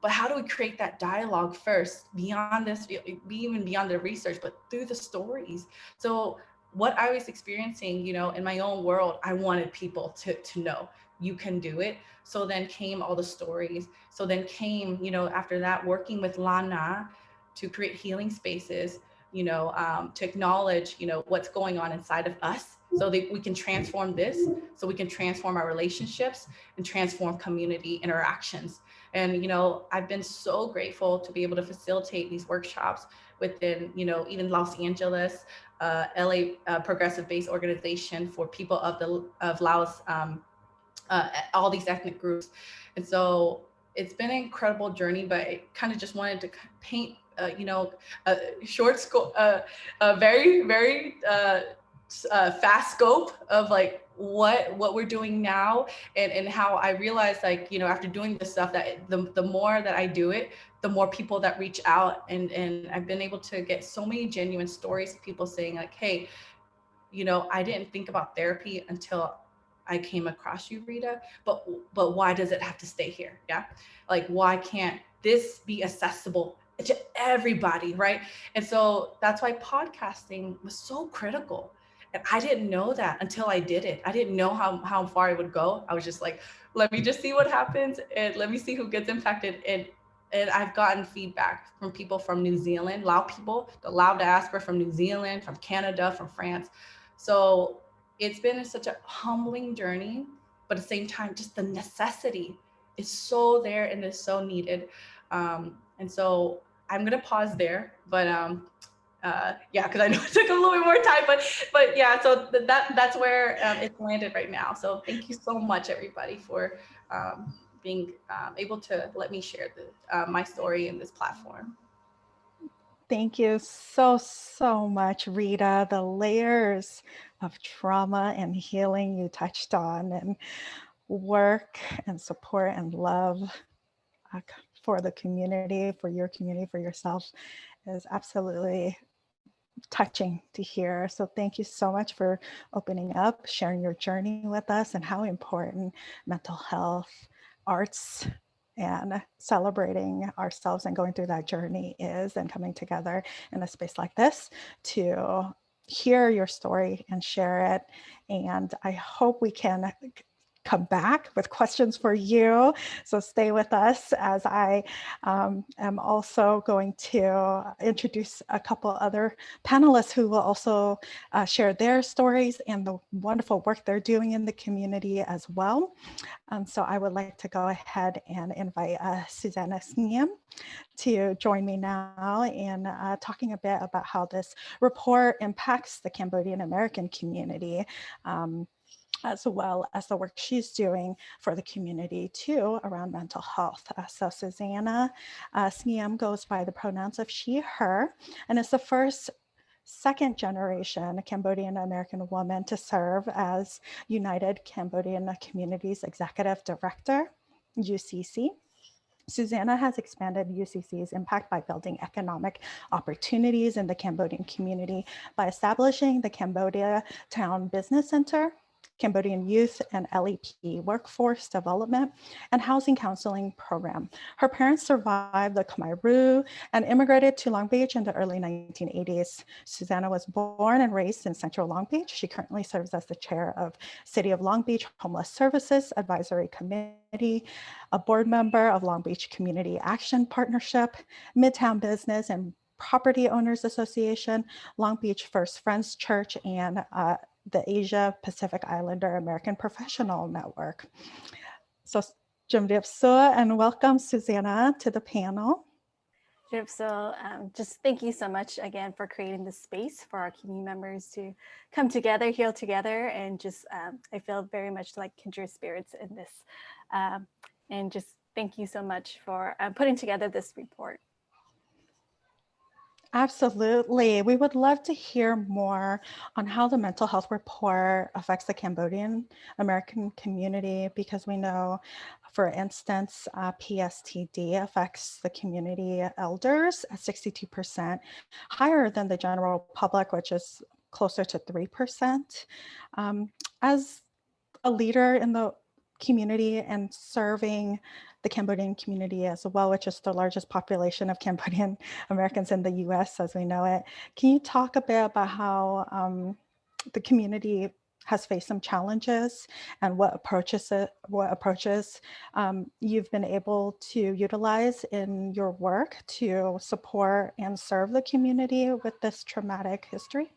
But how do we create that dialogue first, beyond this, even beyond the research, but through the stories? So what I was experiencing, in my own world, I wanted people to know you can do it. So then came all the stories. So then came, after that, working with Lana to create healing spaces, to acknowledge, what's going on inside of us, so that we can transform this, so we can transform our relationships and transform community interactions. And, I've been so grateful to be able to facilitate these workshops within, even Los Angeles, LA, progressive-based organization for people of Laos, all these ethnic groups. And so it's been an incredible journey, but I kind of just wanted to paint, a short scope, a very, very fast scope of like what we're doing now, and how I realized, like, after doing this stuff, that the more that I do it, the more people that reach out, and I've been able to get so many genuine stories of people saying like, hey, I didn't think about therapy until I came across you, Rita, but why does it have to stay here? Yeah. Like, why can't this be accessible to everybody, right? And so that's why podcasting was so critical. And I didn't know that until I did it. I didn't know how far it would go. I was just like, let me just see what happens and let me see who gets impacted. And I've gotten feedback from people from New Zealand, Lao people, the Lao diaspora from New Zealand, from Canada, from France. So it's been such a humbling journey, but at the same time, just the necessity is so there and is so needed. And so I'm gonna pause there, but yeah, because I know it took a little bit more time, but yeah, so that's where it's landed right now. So thank you so much, everybody, for being able to let me share my story in this platform. Thank you so much, Rita. The layers of trauma and healing you touched on, and work and support and love for the community, for your community, for yourself is absolutely touching to hear. So thank you so much for opening up, sharing your journey with us, and how important mental health, arts, and celebrating ourselves and going through that journey is, and coming together in a space like this to hear your story and share it. And I hope we can come back with questions for you. So stay with us as I am also going to introduce a couple other panelists who will also share their stories and the wonderful work they're doing in the community as well. So I would like to go ahead and invite Susanna Sneem to join me now in talking a bit about how this report impacts the Cambodian American community, as well as the work she's doing for the community too around mental health. So Susanna Sneem goes by the pronouns of she, her, and is the first second generation Cambodian American woman to serve as United Cambodian Communities Executive Director, UCC. Susanna has expanded UCC's impact by building economic opportunities in the Cambodian community by establishing the Cambodia Town Business Center, Cambodian Youth and LEP Workforce Development, and Housing Counseling Program. Her parents survived the Khmer Rouge and immigrated to Long Beach in the early 1980s. Susanna was born and raised in Central Long Beach. She currently serves as the chair of City of Long Beach Homeless Services Advisory Committee, a board member of Long Beach Community Action Partnership, Midtown Business and Property Owners Association, Long Beach First Friends Church, and the Asia Pacific Islander American Professional Network. So, Jumdipso, and welcome, Susanna, to the panel. So just thank you so much again for creating this space for our community members to come together, heal together, and just I feel very much like kindred spirits in this. And just thank you so much for putting together this report. Absolutely. We would love to hear more on how the mental health report affects the Cambodian American community, because we know, for instance, PSTD affects the community elders at 62%, higher than the general public, which is closer to 3%. As a leader in the community and serving the Cambodian community as well, which is the largest population of Cambodian Americans in the US as we know it. Can you talk a bit about how the community has faced some challenges and what approaches you've been able to utilize in your work to support and serve the community with this traumatic history?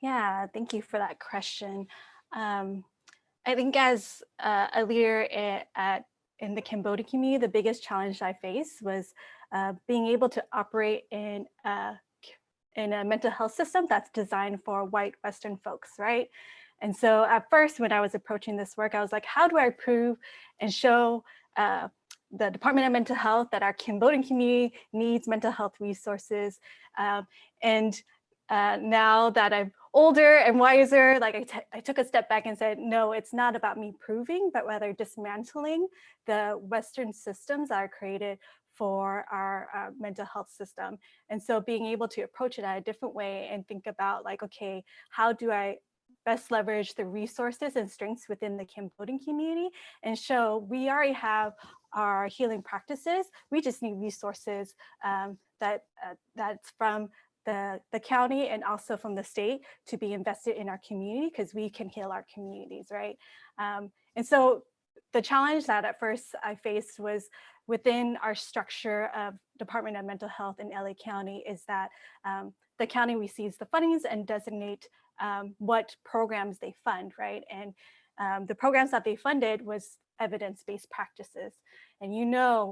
Yeah, thank you for that question. I think as a leader in the Cambodian community, the biggest challenge I faced was being able to operate in a mental health system that's designed for white Western folks, right? And so at first, when I was approaching this work, I was like, how do I prove and show the Department of Mental Health that our Cambodian community needs mental health resources? Now that I'm older and wiser, like I took a step back and said, no, it's not about me proving, but rather dismantling the Western systems that are created for our mental health system. And so being able to approach it at a different way and think about like, okay, how do I best leverage the resources and strengths within the Cambodian community and show we already have our healing practices. We just need resources that's from the county and also from the state to be invested in our community, because we can heal our communities, right? And so the challenge that at first I faced was within our structure of Department of Mental Health in LA County is that the county receives the fundings and designate what programs they fund, right? And the programs that they funded was evidence-based practices. And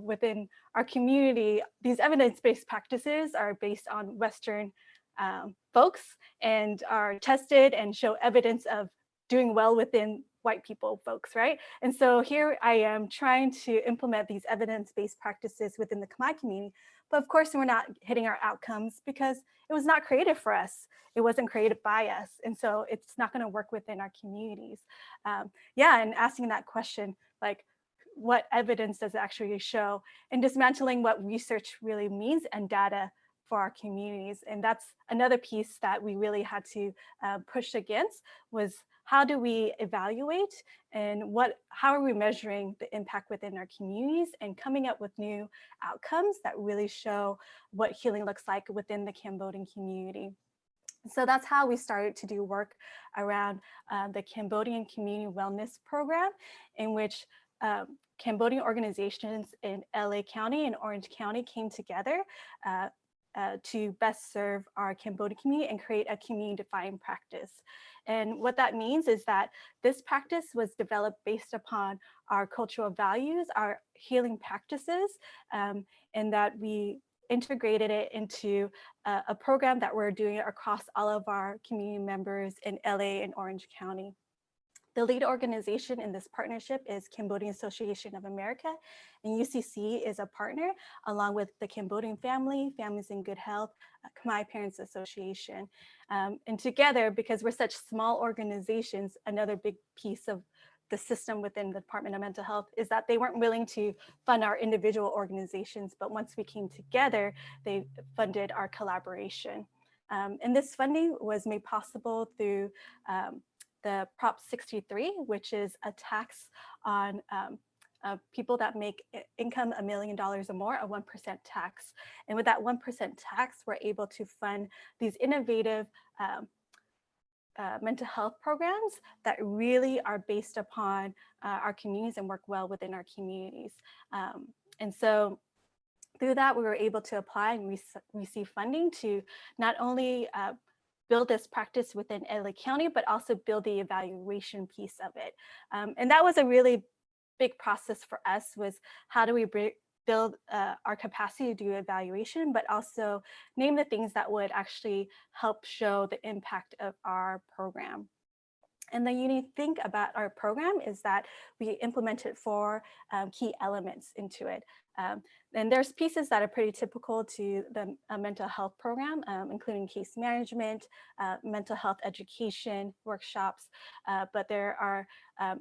within our community, these evidence-based practices are based on Western folks and are tested and show evidence of doing well within white people folks, right? And so here I am trying to implement these evidence-based practices within the Khmer community, but of course we're not hitting our outcomes because it was not created for us. It wasn't created by us. And so it's not gonna work within our communities. And asking that question, like, what evidence does it actually show, and dismantling what research really means and data for our communities. And that's another piece that we really had to push against was how do we evaluate and how are we measuring the impact within our communities and coming up with new outcomes that really show what healing looks like within the Cambodian community. So that's how we started to do work around the Cambodian Community Wellness Program, in which Cambodian organizations in LA County and Orange County came together to best serve our Cambodian community and create a community-defined practice. And what that means is that this practice was developed based upon our cultural values, our healing practices, and that we integrated it into a program that we're doing across all of our community members in LA and Orange County. The lead organization in this partnership is Cambodian Association of America, and UCC is a partner along with the Cambodian Families in Good Health, Khmer Parents Association. And together, because we're such small organizations, another big piece of the system within the Department of Mental Health is that they weren't willing to fund our individual organizations, but once we came together, they funded our collaboration. And this funding was made possible through the Prop 63, which is a tax on people that make income $1 million or more, a 1% tax. And with that 1% tax, we're able to fund these innovative mental health programs that really are based upon our communities and work well within our communities. And so through that, we were able to apply and receive funding to not only build this practice within LA County, but also build the evaluation piece of it. And that was a really big process for us, was how do we build our capacity to do evaluation, but also name the things that would actually help show the impact of our program. And the unique thing about our program is that we implemented 4 key elements into it. And there's pieces that are pretty typical to the mental health program, including case management, mental health education, workshops, but there are,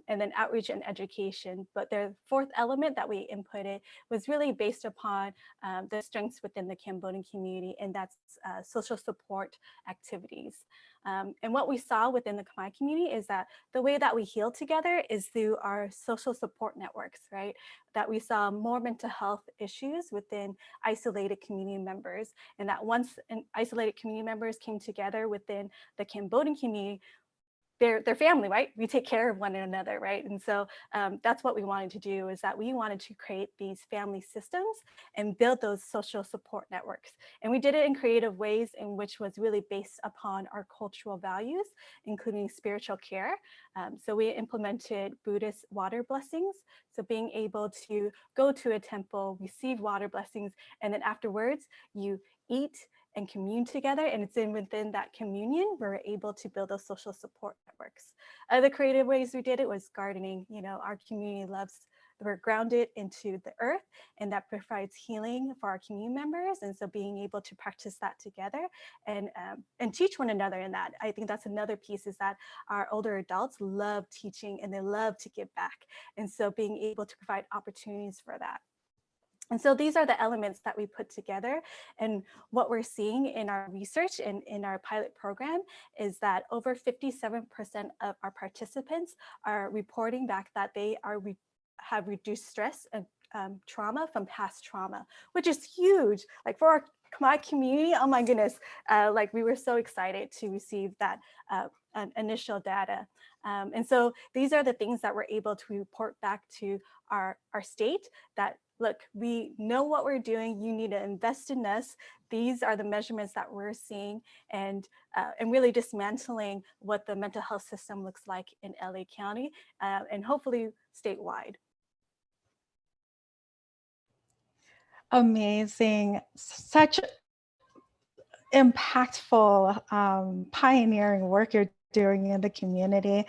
and then outreach and education. But the 4th element that we inputted was really based upon the strengths within the Cambodian community, and that's social support activities. And what we saw within the Khmer community is that the way that we heal together is through our social support networks, right? That we saw more mental health issues within isolated community members, and that once isolated community members came together within the Cambodian community, they're family, right? We take care of one another, right? And so that's what we wanted to do, is that we wanted to create these family systems and build those social support networks. And we did it in creative ways, in which was really based upon our cultural values, including spiritual care. So we implemented Buddhist water blessings. So being able to go to a temple, receive water blessings, and then afterwards you eat and commune together, and it's within that communion we're able to build those social support networks. Other creative ways we did it was gardening. Our community loves, we're grounded into the earth, and that provides healing for our community members. And so being able to practice that together and teach one another in that, I think that's another piece, is that our older adults love teaching and they love to give back. And so being able to provide opportunities for that. And so these are the elements that we put together. And what we're seeing in our research and in our pilot program is that over 57% of our participants are reporting back that they have reduced stress and trauma from past trauma, which is huge. Like for my community, oh my goodness, like we were so excited to receive that initial data. And so these are the things that we're able to report back to our state that, look, we know what we're doing. You need to invest in us. These are the measurements that we're seeing, and really dismantling what the mental health system looks like in LA County and hopefully statewide. Amazing. Such impactful, pioneering work you're doing in the community,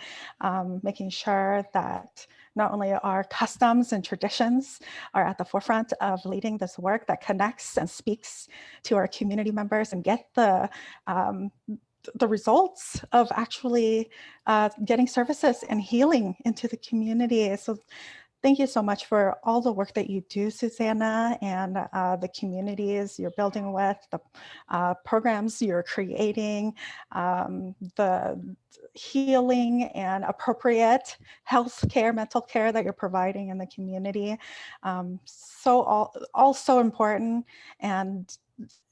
making sure that not only our customs and traditions are at the forefront of leading this work that connects and speaks to our community members and get the results of actually getting services and healing into the community. So thank you so much for all the work that you do, Susanna, and the communities you're building with, the programs you're creating, the healing and appropriate health care, mental care that you're providing in the community. All so important, and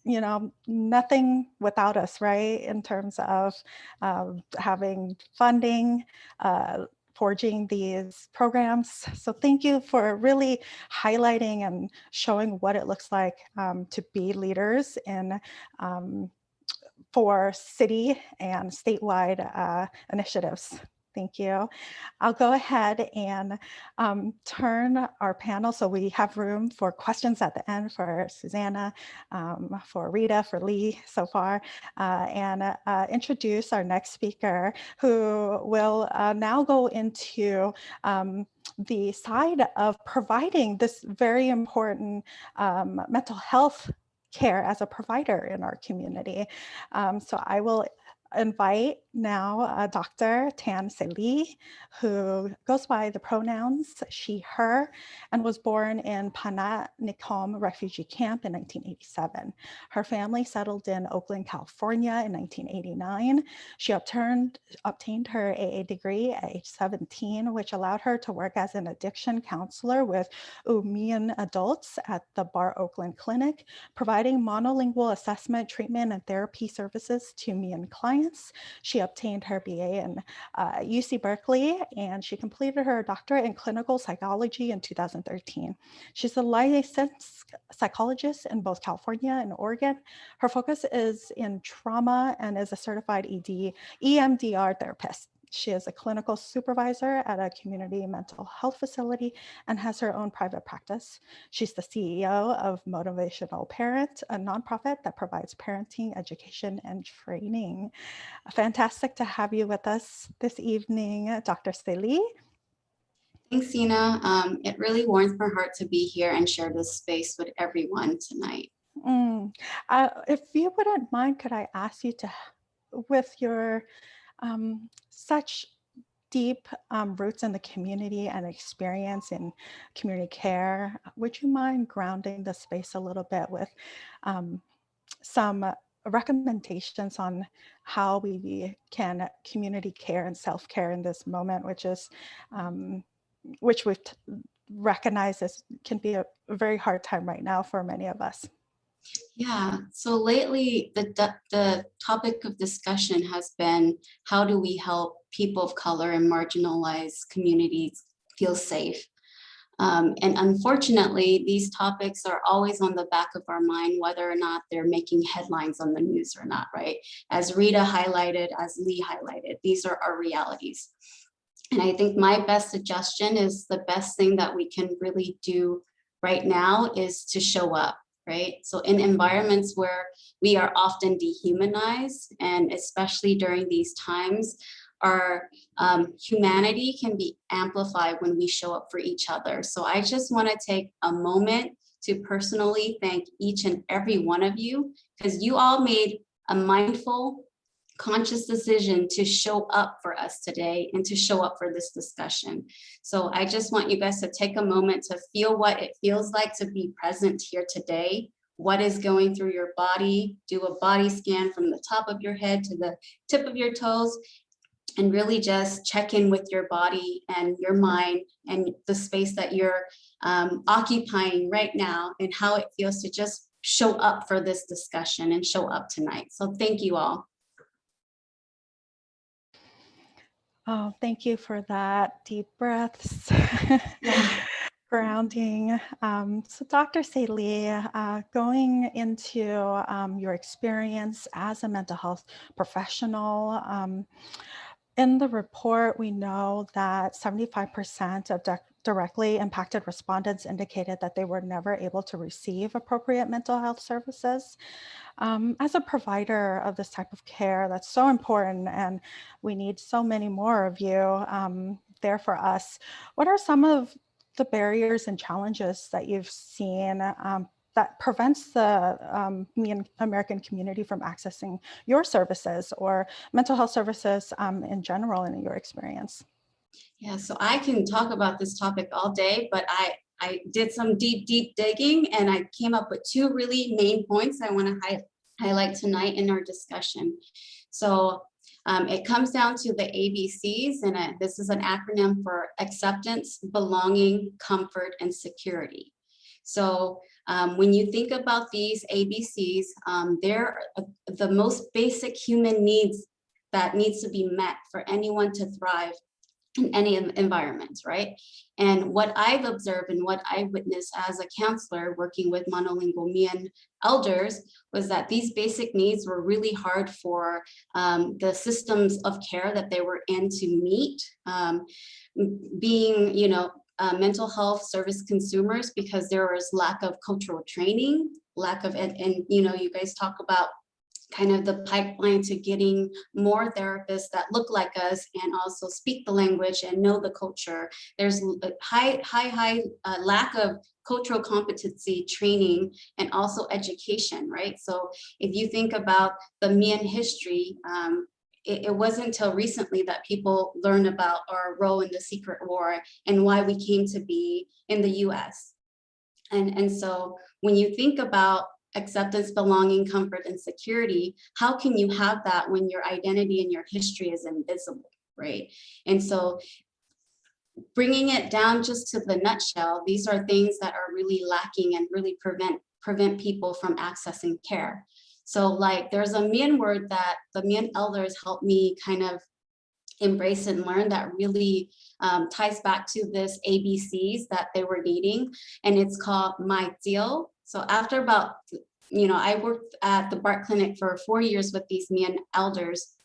you know, nothing without us, right? In terms of having funding, forging these programs. So thank you for really highlighting and showing what it looks like to be leaders in for city and statewide initiatives. Thank you. I'll go ahead and turn our panel so we have room for questions at the end for Susanna, for Rita, for Lee so far, and introduce our next speaker, who will now go into the side of providing this very important mental health care as a provider in our community. So I will invite now Dr. Tan Se Lee, who goes by the pronouns she, her, and was born in Pananikom refugee camp in 1987. Her family settled in Oakland, California in 1989. She obtained her AA degree at age 17, which allowed her to work as an addiction counselor with Umian adults at the Bar Oakland Clinic, providing monolingual assessment, treatment, and therapy services to Umian clients. She obtained her BA in UC Berkeley, and she completed her doctorate in clinical psychology in 2013. She's a licensed psychologist in both California and Oregon. Her focus is in trauma and is a certified EMDR therapist. She is a clinical supervisor at a community mental health facility and has her own private practice. She's the CEO of Motivational Parent, a nonprofit that provides parenting, education, and training. Fantastic to have you with us this evening, Dr. Se Lee. Thanks, Sina. It really warms my heart to be here and share this space with everyone tonight. If you wouldn't mind, could I ask you to, with your such deep roots in the community and experience in community care, would you mind grounding the space a little bit with some recommendations on how we can community care and self-care in this moment, which we've recognized as can be a very hard time right now for many of us? Yeah, so lately the topic of discussion has been, how do we help people of color and marginalized communities feel safe? And unfortunately, these topics are always on the back of our mind, whether or not they're making headlines on the news or not, right? As Rita highlighted, as Lee highlighted, these are our realities. And I think my best suggestion is the best thing that we can really do right now is to show up. Right? So in environments where we are often dehumanized, and especially during these times, our humanity can be amplified when we show up for each other. So I just want to take a moment to personally thank each and every one of you, because you all made a mindful, conscious decision to show up for us today and to show up for this discussion. So I just want you guys to take a moment to feel what it feels like to be present here today. What is going through your body? Do a body scan from the top of your head to the tip of your toes, and really just check in with your body and your mind and the space that you're occupying right now, and how it feels to just show up for this discussion and show up tonight. So thank you all. Oh, thank you for that. Deep breaths. Grounding. So Dr. Lee, going into your experience as a mental health professional, in the report, we know that 75% of directly impacted respondents indicated that they were never able to receive appropriate mental health services. As a provider of this type of care, that's so important, and we need so many more of you there for us. What are some of the barriers and challenges that you've seen that prevents the American community from accessing your services or mental health services in general in your experience? Yeah, so I can talk about this topic all day, but I did some deep digging, and I came up with two really main points I want to highlight tonight in our discussion. So it comes down to the ABCs, and this is an acronym for acceptance, belonging, comfort, and security. So when you think about these ABCs, they're the most basic human needs that needs to be met for anyone to thrive in any environment, right? And what I've observed and what I witnessed as a counselor working with monolingual Mian elders was that these basic needs were really hard for the systems of care that they were in to meet, being, mental health service consumers, because there was lack of cultural training, lack of, and you guys talk about kind of the pipeline to getting more therapists that look like us and also speak the language and know the culture. There's a high lack of cultural competency training and also education, right? So if you think about the Mian history, it wasn't until recently that people learned about our role in the Secret War and why we came to be in the US. And so when you think about acceptance, belonging, comfort, and security, how can you have that when your identity and your history is invisible, right? And so bringing it down just to the nutshell, these are things that are really lacking and really prevent people from accessing care. So like there's a Mian word that the Mian elders helped me kind of embrace and learn that really ties back to this ABCs that they were needing, and it's called my deal. So after about, I worked at the BART clinic for 4 years with these Mian elders,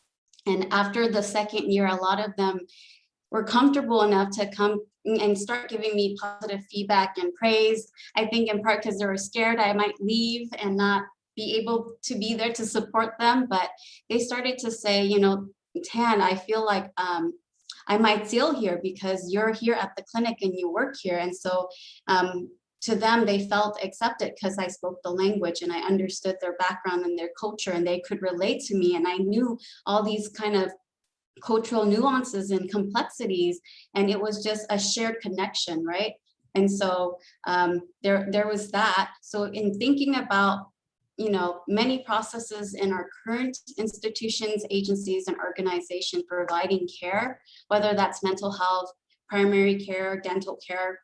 and after the second year, a lot of them were comfortable enough to come and start giving me positive feedback and praise. I think in part because they were scared I might leave and not be able to be there to support them, but they started to say, Tan, I feel like I might deal here because you're here at the clinic and you work here. And so to them, they felt accepted because I spoke the language and I understood their background and their culture, and they could relate to me. And I knew all these kind of cultural nuances and complexities, and it was just a shared connection, right? And so there was that. So in thinking about many processes in our current institutions, agencies, and organizations providing care, whether that's mental health, primary care, dental care,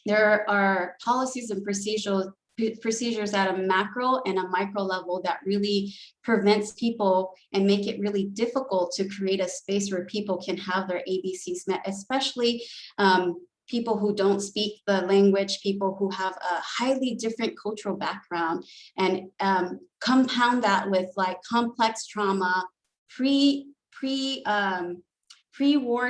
there are policies and procedures at a macro and a micro level that really prevents people and make it really difficult to create a space where people can have their ABCs met, especially people who don't speak the language, people who have a highly different cultural background, and compound that with like complex trauma, pre-war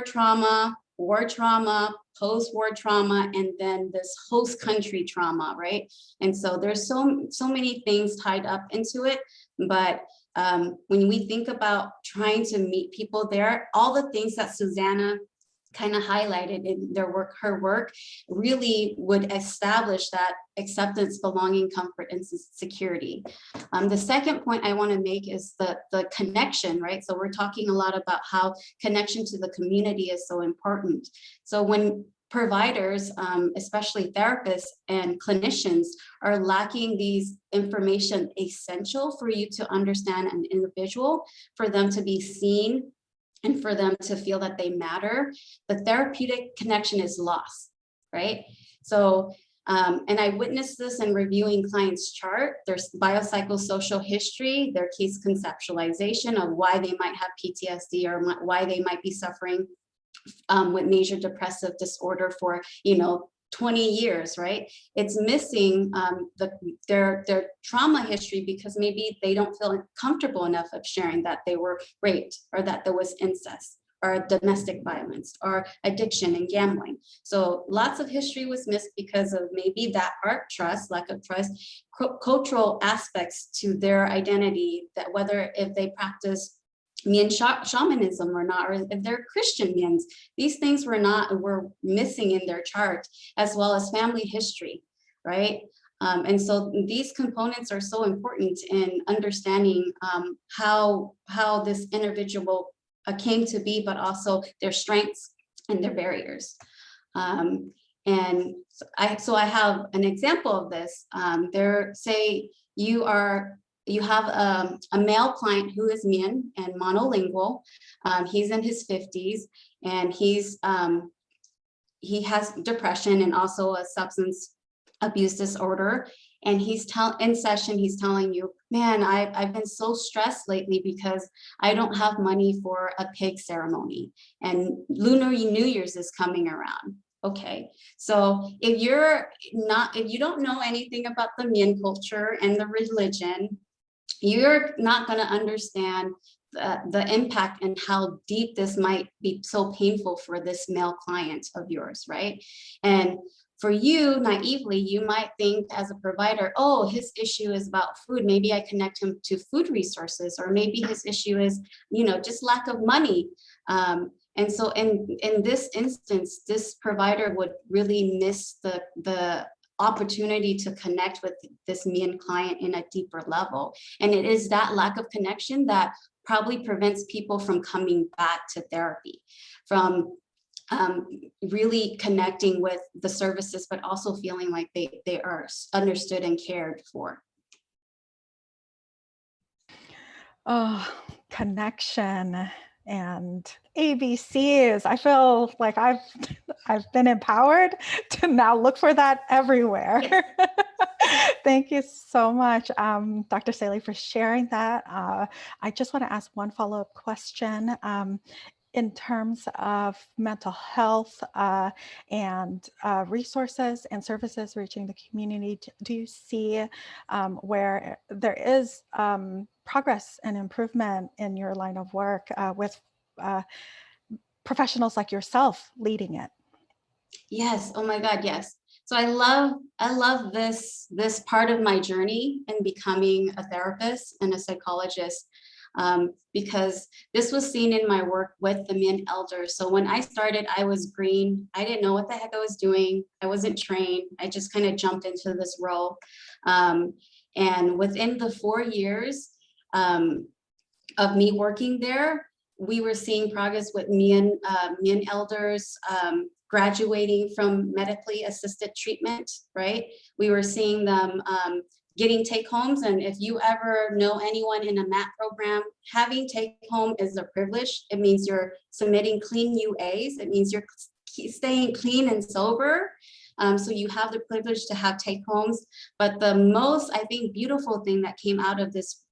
trauma, war trauma, post-war trauma, and then this host country trauma, right? And so there's so many things tied up into it. But when we think about trying to meet people there, all the things that Susanna kind of highlighted in their work, her work really would establish that acceptance, belonging, comfort, and security. The second point I want to make is the connection, right? So we're talking a lot about how connection to the community is so important. So when providers, especially therapists and clinicians, are lacking these information essential for you to understand an individual, for them to be seen, and for them to feel that they matter, the therapeutic connection is lost, right? So, and I witnessed this in reviewing clients' chart, their biopsychosocial history, their case conceptualization of why they might have PTSD or why they might be suffering with major depressive disorder for, 20 years, right? It's missing their trauma history because maybe they don't feel comfortable enough of sharing that they were raped or that there was incest or domestic violence or addiction and gambling. So lots of history was missed because of maybe that lack of trust, cultural aspects to their identity, that whether if they practice Mien shamanism or not, or if they're Christian Miens, these things were missing in their chart, as well as family history, right? And so these components are so important in understanding how this individual came to be, but also their strengths and their barriers. And so I have an example of this. Say you have a male client who is Mien and monolingual. He's in his 50s, and he has depression and also a substance abuse disorder. And in session, he's telling you, man, I've been so stressed lately because I don't have money for a pig ceremony, and Lunar New Year's is coming around. Okay, so if you don't know anything about the Mien culture and the religion, you're not going to understand the impact and how deep this might be so painful for this male client of yours, right? And for you, naively, you might think as a provider, oh, his issue is about food. Maybe I connect him to food resources, or maybe his issue is, just lack of money. And so in this instance, this provider would really miss the opportunity to connect with this Mien client in a deeper level. And it is that lack of connection that probably prevents people from coming back to therapy, from really connecting with the services, but also feeling like they are understood and cared for. Oh, connection and ABCs. I feel like I've been empowered to now look for that everywhere. Yes. Thank you so much, Dr. Saley, for sharing that. I just want to ask one follow-up question. In terms of mental health and resources and services reaching the community, do you see where there is progress and improvement in your line of work with professionals like yourself leading it? Yes. Oh my God. Yes. So I love this part of my journey in becoming a therapist and a psychologist, because this was seen in my work with the Mien elders. So when I started, I was green. I didn't know what the heck I was doing. I wasn't trained. I just kind of jumped into this role. And within the 4 years of me working there, we were seeing progress with Mien elders graduating from medically assisted treatment, right? We were seeing them getting take homes. And if you ever know anyone in a MAT program, having take home is a privilege. It means you're submitting clean UAs. It means you're staying clean and sober. So you have the privilege to have take homes. But the most, I think, beautiful thing that came out of this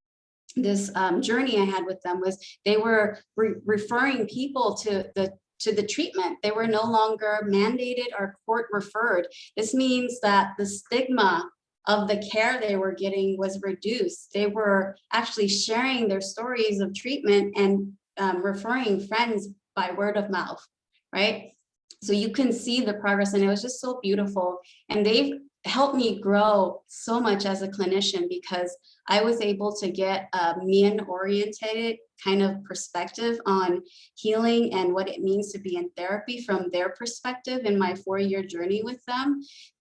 journey I had with them was they were referring people to the treatment. They were no longer mandated or court referred. This means that the stigma of the care they were getting was reduced. They were actually sharing their stories of treatment and referring friends by word of mouth, right? So you can see the progress, and it was just so beautiful. And they've helped me grow so much as a clinician, because I was able to get a men-oriented kind of perspective on healing and what it means to be in therapy from their perspective in my 4-year journey with them.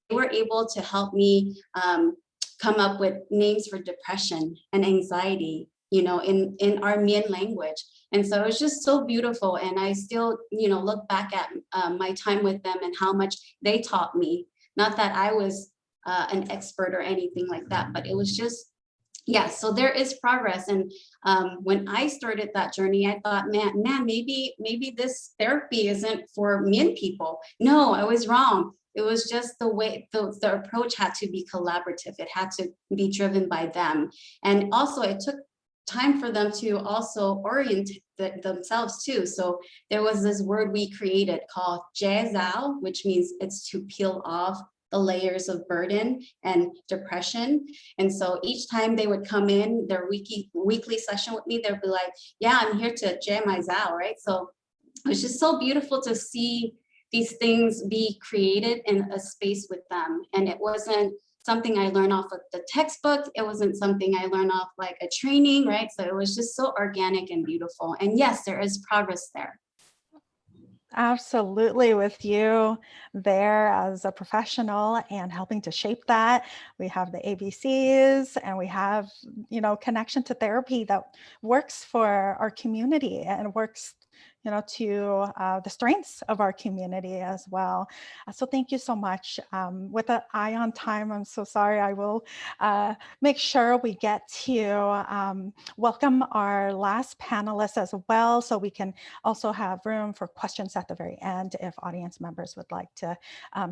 They were able to help me come up with names for depression and anxiety, in our Mien language. And so it was just so beautiful. And I still, look back at my time with them and how much they taught me. Not that I was an expert or anything like that, but it was just, yeah, so there is progress. And when I started that journey, I thought, man, maybe this therapy isn't for Mien people. No, I was wrong. It was just the way the approach had to be collaborative. It had to be driven by them. And also it took time for them to also orient themselves too. So there was this word we created called jazao, which means it's to peel off the layers of burden and depression. And so each time they would come in their weekly session with me, they'd be like, yeah, I'm here to jam my zao, right? So it was just so beautiful to see these things be created in a space with them. And it wasn't something I learned off of the textbook. It wasn't something I learned off like a training, right? So it was just so organic and beautiful. And yes, there is progress there. Absolutely, with you there as a professional and helping to shape that. We have the ABCs and we have, connection to therapy that works for our community and works, to the strengths of our community as well. So thank you so much. With an eye on time, I'm so sorry. I will make sure we get to welcome our last panelist as well, so we can also have room for questions at the very end if audience members would like to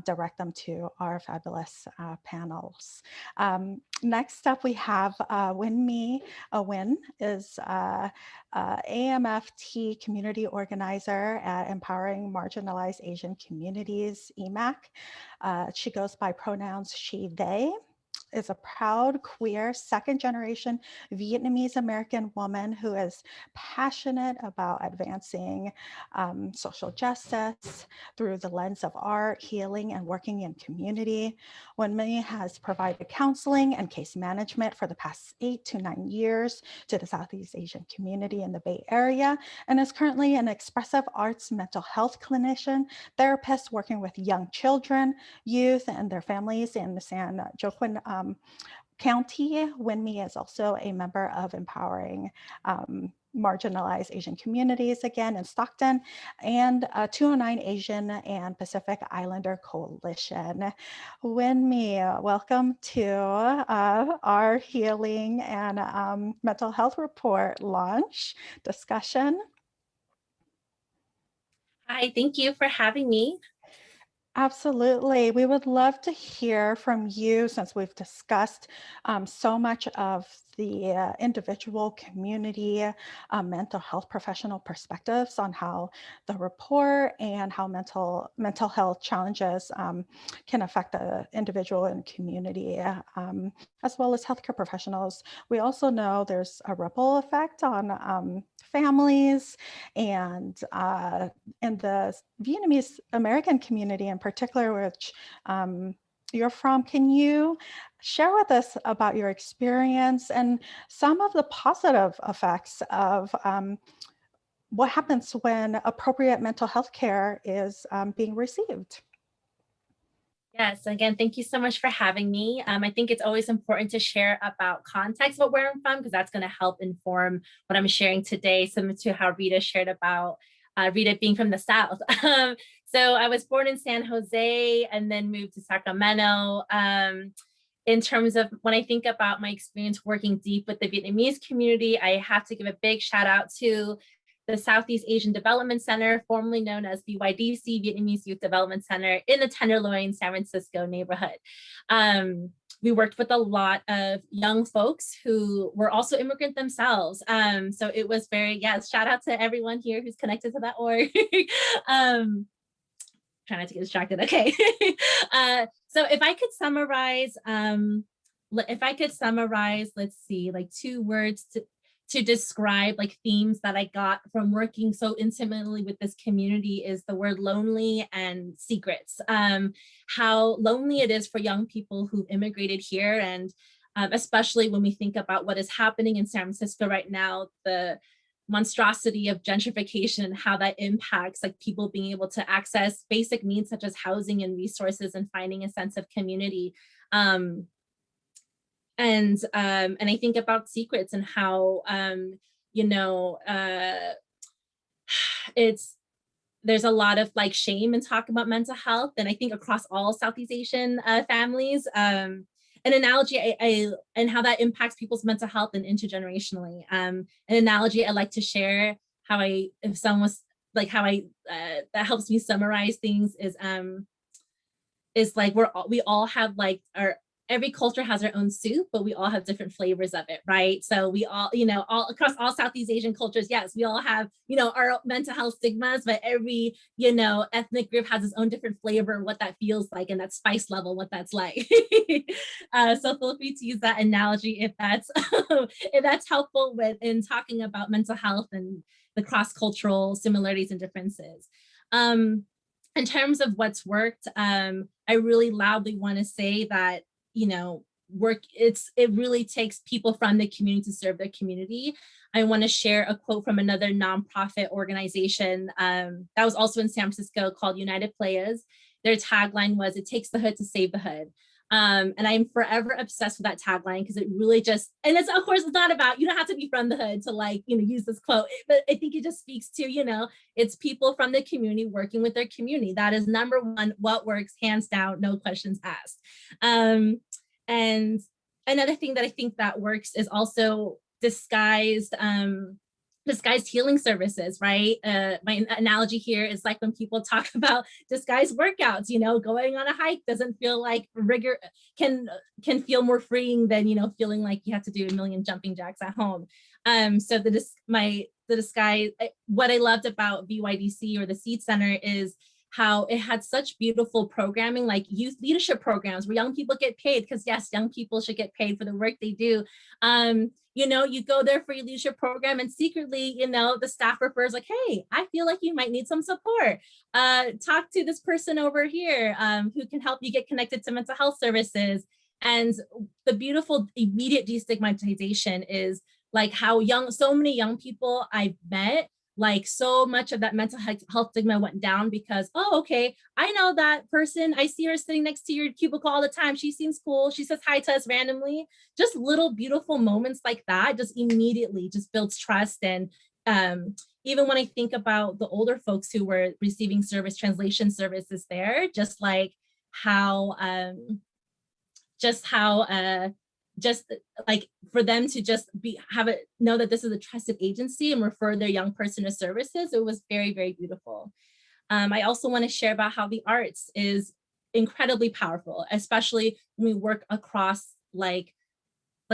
direct them to our fabulous panels. Next up, we have Winmi Win is AMFT community organizer at Empowering Marginalized Asian Communities, EMAC. She goes by pronouns she, they. Is a proud queer second-generation Vietnamese American woman who is passionate about advancing social justice through the lens of art, healing, and working in community. Winmi has provided counseling and case management for the past 8 to 9 years to the Southeast Asian community in the Bay Area, and is currently an expressive arts mental health clinician, therapist working with young children, youth, and their families in the San Joaquin County. Winmi is also a member of Empowering Marginalized Asian Communities, again in Stockton, and 209 Asian and Pacific Islander Coalition. Winmi, welcome to our healing and mental health report launch discussion. Hi, thank you for having me. Absolutely. We would love to hear from you, since we've discussed so much of the individual, community, mental health professional perspectives on how the report and how mental health challenges can affect the individual and community, as well as healthcare professionals. We also know there's a ripple effect on families and in the Vietnamese American community in particular, which you're from. Can you share with us about your experience and some of the positive effects of what happens when appropriate mental health care is being received? Yes, again, thank you so much for having me. I think it's always important to share about context, what where I'm from, because that's going to help inform what I'm sharing today, similar to how Rita shared about Rita being from the South. So I was born in San Jose and then moved to Sacramento. In terms of when I think about my experience working deep with the Vietnamese community, I have to give a big shout out to the Southeast Asian Development Center, formerly known as BYDC, Vietnamese Youth Development Center, in the Tenderloin, San Francisco neighborhood. We worked with a lot of young folks who were also immigrant themselves. So it was very, shout out to everyone here who's connected to that org. Try not to get distracted, okay. So if I could summarize, let's see, like 2 words to describe like themes that I got from working so intimately with this community is the word lonely and secrets. How lonely it is for young people who've immigrated here, and especially when we think about what is happening in San Francisco right now, the monstrosity of gentrification and how that impacts like people being able to access basic needs such as housing and resources and finding a sense of community. And I think about secrets and how there's a lot of like shame in talking about mental health, and I think across all Southeast Asian families. An analogy and how that impacts people's mental health and intergenerationally. An analogy I like to share, if someone was like how I that helps me summarize things is like we all have like every culture has their own soup, but we all have different flavors of it, right? So we all, all across all Southeast Asian cultures, yes, we all have, our mental health stigmas, but every, ethnic group has its own different flavor, what that feels like, and that spice level, what that's like. So feel free to use that analogy if that's if that's helpful in talking about mental health and the cross-cultural similarities and differences. In terms of what's worked, I really loudly want to say that it really takes people from the community to serve their community. I want to share a quote from another nonprofit organization that was also in San Francisco called United Players. Their tagline was, "It takes the hood to save the hood." And I'm forever obsessed with that tagline because it really just, and it's, of course, it's not about, you don't have to be from the hood to use this quote, but I think it just speaks to, it's people from the community working with their community. That is number one, what works, hands down, no questions asked. And another thing that I think that works is also disguised healing services, right? My analogy here is like when people talk about disguised workouts, going on a hike doesn't feel like rigor, can feel more freeing than, feeling like you have to do a million jumping jacks at home. So the disguise, what I loved about VYDC or the Seed Center is how it had such beautiful programming, like youth leadership programs where young people get paid, because yes, young people should get paid for the work they do. You go there for your leadership program and secretly, the staff refers like, hey, I feel like you might need some support. Talk to this person over here who can help you get connected to mental health services. And the beautiful immediate destigmatization is like how so many young people I've met, like so much of that mental health stigma went down because, oh, okay, I know that person. I see her sitting next to your cubicle all the time. She seems cool. She says hi to us randomly. Just little beautiful moments like that just immediately just builds trust. And even when I think about the older folks who were receiving translation services there, just like how for them to just know that this is a trusted agency and refer their young person to services, it was very, very beautiful. I also want to share about how the arts is incredibly powerful, especially when we work across like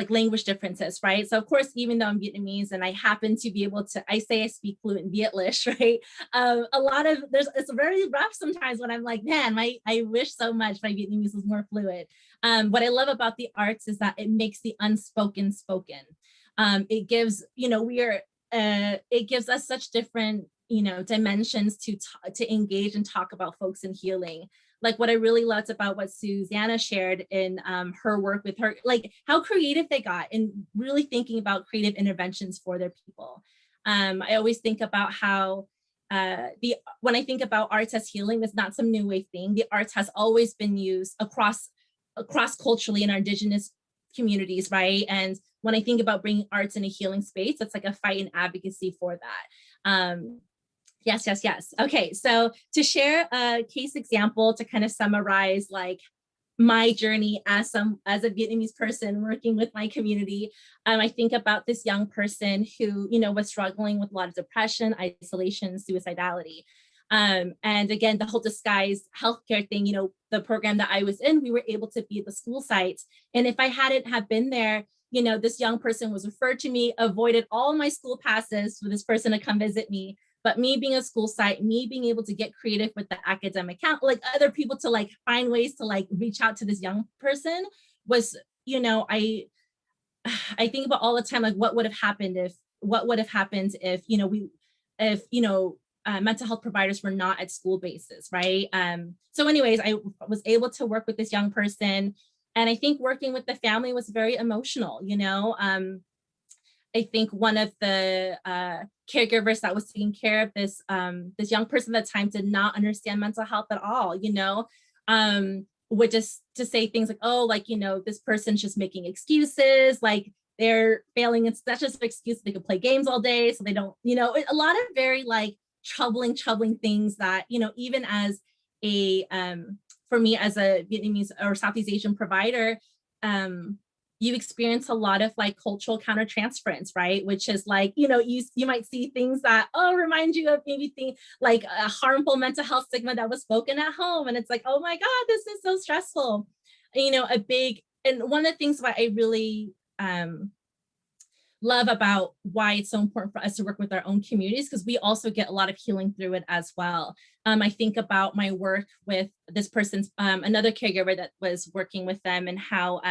language differences, right? So of course, even though I'm Vietnamese and I happen to be able to, I speak fluent Vietlish, right? It's very rough sometimes when I'm like, man, I wish so much my Vietnamese was more fluent. What I love about the arts is that it makes the unspoken spoken. It gives, it gives us such different, dimensions to engage and talk about folks in healing. Like what I really loved about what Susanna shared in her work with her, like how creative they got in really thinking about creative interventions for their people. I always think about how when I think about arts as healing, it's not some new wave thing. The arts has always been used across culturally in our Indigenous communities, right? And when I think about bringing arts in a healing space, it's like a fight and advocacy for that. Yes. Okay, so to share a case example to kind of summarize like my journey as a Vietnamese person working with my community, I think about this young person who, was struggling with a lot of depression, isolation, suicidality. And again, the whole disguised healthcare thing, the program that I was in, we were able to be at the school sites. And if I hadn't have been there, this young person was referred to me, avoided all my school passes for this person to come visit me. But me being a school site, me being able to get creative with the academic count, like other people to like find ways to like reach out to this young person was, I think about all the time, like what would have happened if what would have happened if, mental health providers were not at school bases, right? So anyways, I was able to work with this young person, and I think working with the family was very emotional, I think one of the caregivers that was taking care of this young person at the time did not understand mental health at all, would just to say things like, oh, like, this person's just making excuses, like they're failing. That's just an excuse. They could play games all day. So they don't, a lot of very like troubling things that, even as for me as a Vietnamese or Southeast Asian provider, you experience a lot of like cultural countertransference, right? Which is like, you might see things that, remind you of maybe like a harmful mental health stigma that was spoken at home. And it's like, oh my God, this is so stressful. And one of the things that I really love about why it's so important for us to work with our own communities, because we also get a lot of healing through it as well. I think about my work with this person's, another caregiver that was working with them, and how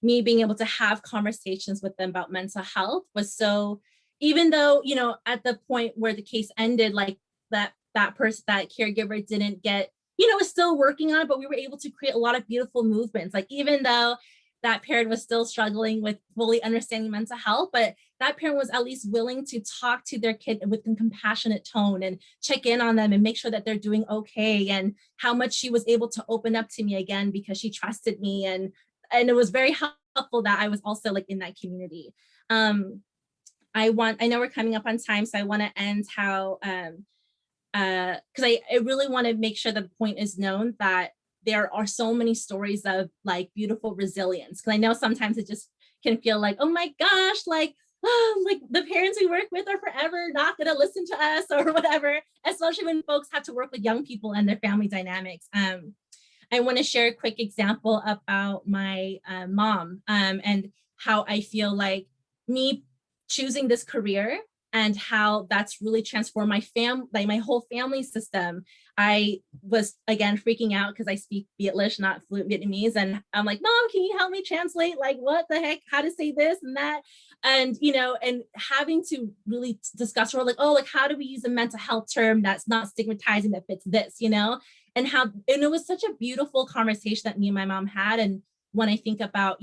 me being able to have conversations with them about mental health was so, even though, at the point where the case ended, like that caregiver didn't get, was still working on it, but we were able to create a lot of beautiful movements. Like, even though that parent was still struggling with fully understanding mental health, but that parent was at least willing to talk to their kid with a compassionate tone and check in on them and make sure that they're doing okay, and how much she was able to open up to me again because she trusted me. And it was very helpful that I was also like in that community. I know we're coming up on time, so I want to end how, because I really want to make sure that the point is known that there are so many stories of like beautiful resilience. Because I know sometimes it just can feel like, oh my gosh, like, like the parents we work with are forever not going to listen to us or whatever, especially when folks have to work with young people and their family dynamics. I want to share a quick example about my mom, and how I feel like me choosing this career and how that's really transformed my whole family system. I was, again, freaking out because I speak Vietlish, not fluent Vietnamese. And I'm like, Mom, can you help me translate? Like, what the heck, how to say this and that? And, and having to really discuss, like, oh, like, how do we use a mental health term that's not stigmatizing, that fits this, and it was such a beautiful conversation that me and my mom had. And when I think about,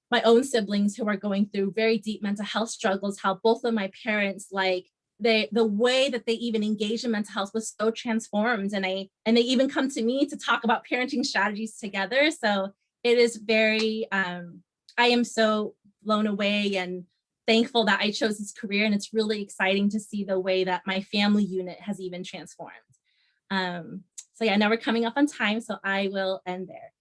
my own siblings who are going through very deep mental health struggles, how both of my parents, like the way that they even engage in mental health was so transformed. And they even come to me to talk about parenting strategies together. So it is very, I am so blown away and thankful that I chose this career. And it's really exciting to see the way that my family unit has even transformed. So yeah, now we're coming up on time, so I will end there.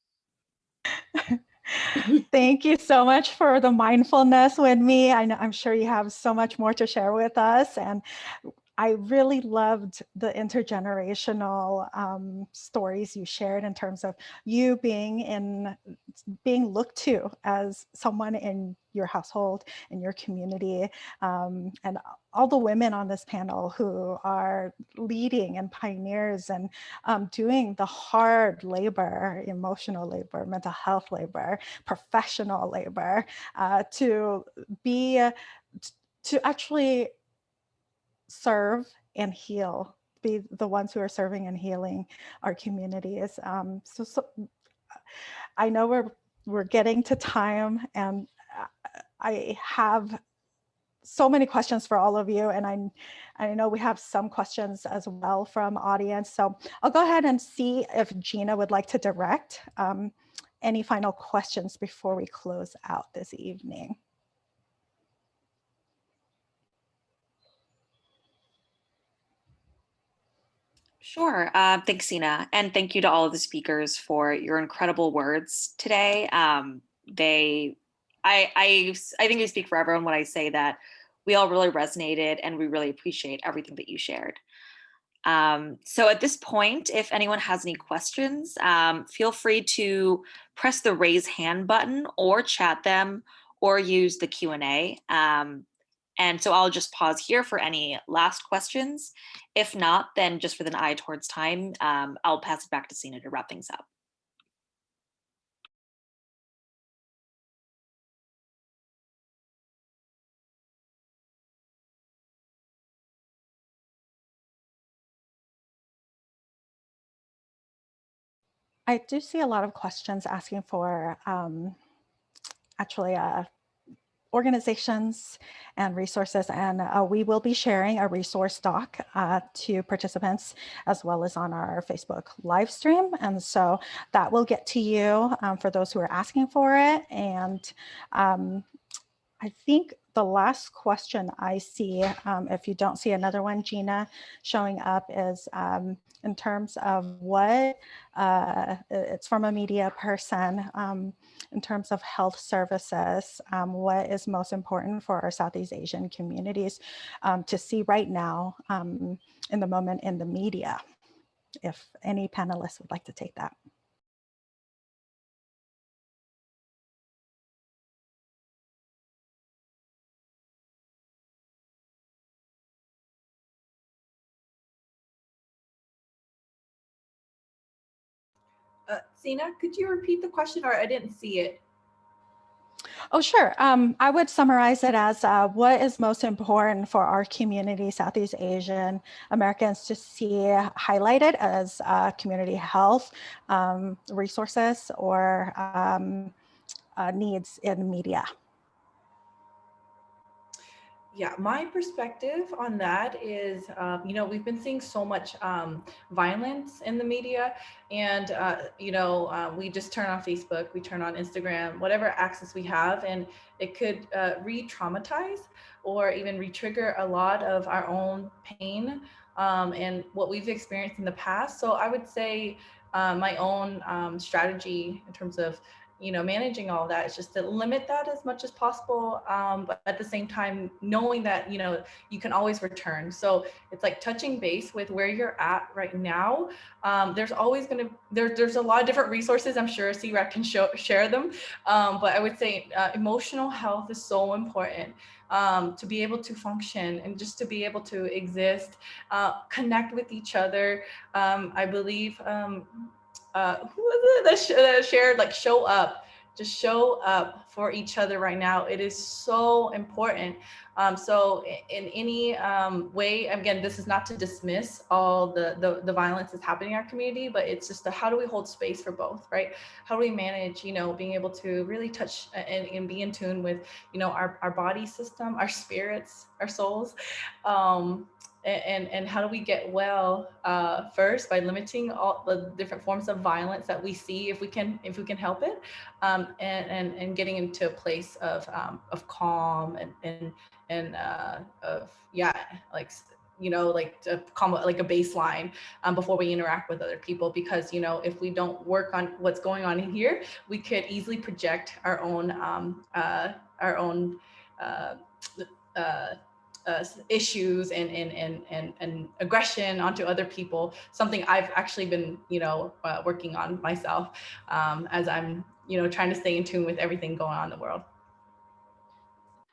Thank you so much for the mindfulness with me. I'm sure you have so much more to share with us. And I really loved the intergenerational stories you shared in terms of you being looked to as someone in your household, in your community, and all the women on this panel who are leading and pioneers and doing the hard labor, emotional labor, mental health labor, professional labor, to actually serve and heal, be the ones who are serving and healing our communities. So I know we're getting to time, and I have so many questions for all of you, and I know we have some questions as well from audience. So I'll go ahead and see if Gina would like to direct any final questions before we close out this evening. Sure. Thanks, Sina. And thank you to all of the speakers for your incredible words today. I think I speak for everyone when I say that we all really resonated and we really appreciate everything that you shared. So at this point, if anyone has any questions, feel free to press the raise hand button or chat them or use the Q&A. And so I'll just pause here for any last questions. If not, then just with an eye towards time, I'll pass it back to Sina to wrap things up. I do see a lot of questions asking for actually organizations and resources, and we will be sharing a resource doc to participants as well as on our Facebook live stream, and so that will get to you for those who are asking for it. And I think the last question I see, if you don't see another one, Gina, showing up is in terms of what, it's from a media person, in terms of health services, what is most important for our Southeast Asian communities to see right now in the moment in the media, if any panelists would like to take that. Sina, could you repeat the question, or I didn't see it? Oh, sure. I would summarize it as what is most important for our community, Southeast Asian Americans, to see highlighted as community health resources or needs in media. Yeah, my perspective on that is, you know, we've been seeing so much violence in the media, and, you know, we just turn on Facebook, we turn on Instagram, whatever access we have, and it could re-traumatize or even re-trigger a lot of our own pain and what we've experienced in the past. So I would say my own strategy in terms of, you know, managing all that is just to limit that as much as possible, but at the same time knowing that, you know, you can always return. So it's like touching base with where you're at right now. There's always going to there's a lot of different resources. I'm sure CRAC can share them, but I would say emotional health is so important to be able to function and just to be able to exist, connect with each other. I believe who was it that shared, like, show up, just show up for each other right now. It is so important. So in any way, again, this is not to dismiss all the violence that's happening in our community, but it's just how do we hold space for both, right? How do we manage, you know, being able to really touch and be in tune with, you know, our body system, our spirits, our souls, and how do we get well first by limiting all the different forms of violence that we see, if we can help it, and getting into a place of calm and of, yeah, like, you know, like to calm, like a baseline before we interact with other people. Because, you know, if we don't work on what's going on in here, we could easily project our own issues and aggression onto other people. Something I've actually been, you know, working on myself as I'm, you know, trying to stay in tune with everything going on in the world.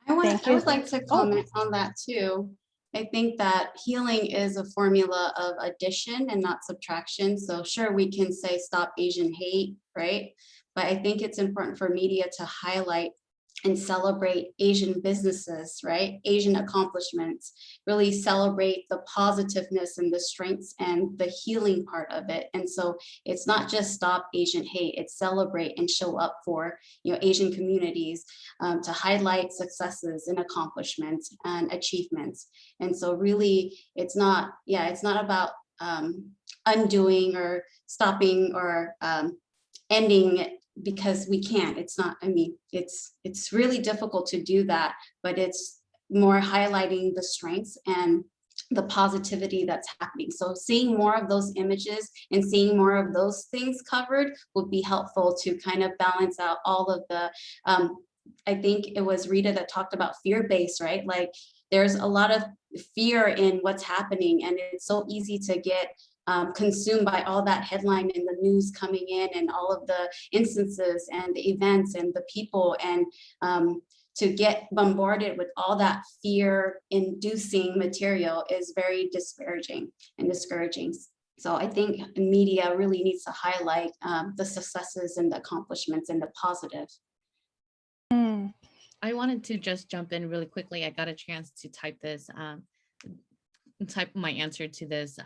I would like to comment on that too. I think that healing is a formula of addition and not subtraction. So sure, we can say stop Asian hate, right? But I think it's important for media to highlight and celebrate Asian businesses, right? Asian accomplishments, really celebrate the positiveness and the strengths and the healing part of it. And so it's not just stop Asian hate, it's celebrate and show up for, you know, Asian communities, to highlight successes and accomplishments and achievements. And so really it's not about undoing or stopping or ending it, because we can't. It's not, I mean, it's really difficult to do that, but it's more highlighting the strengths and the positivity that's happening. So seeing more of those images and seeing more of those things covered would be helpful to kind of balance out all of the, I think it was Rita that talked about fear-based, right? Like there's a lot of fear in what's happening, and it's so easy to get consumed by all that headline and the news coming in and all of the instances and the events and the people, and to get bombarded with all that fear-inducing material is very disparaging and discouraging. So I think media really needs to highlight the successes and the accomplishments and the positive. I wanted to just jump in really quickly. I got a chance to type my answer to this.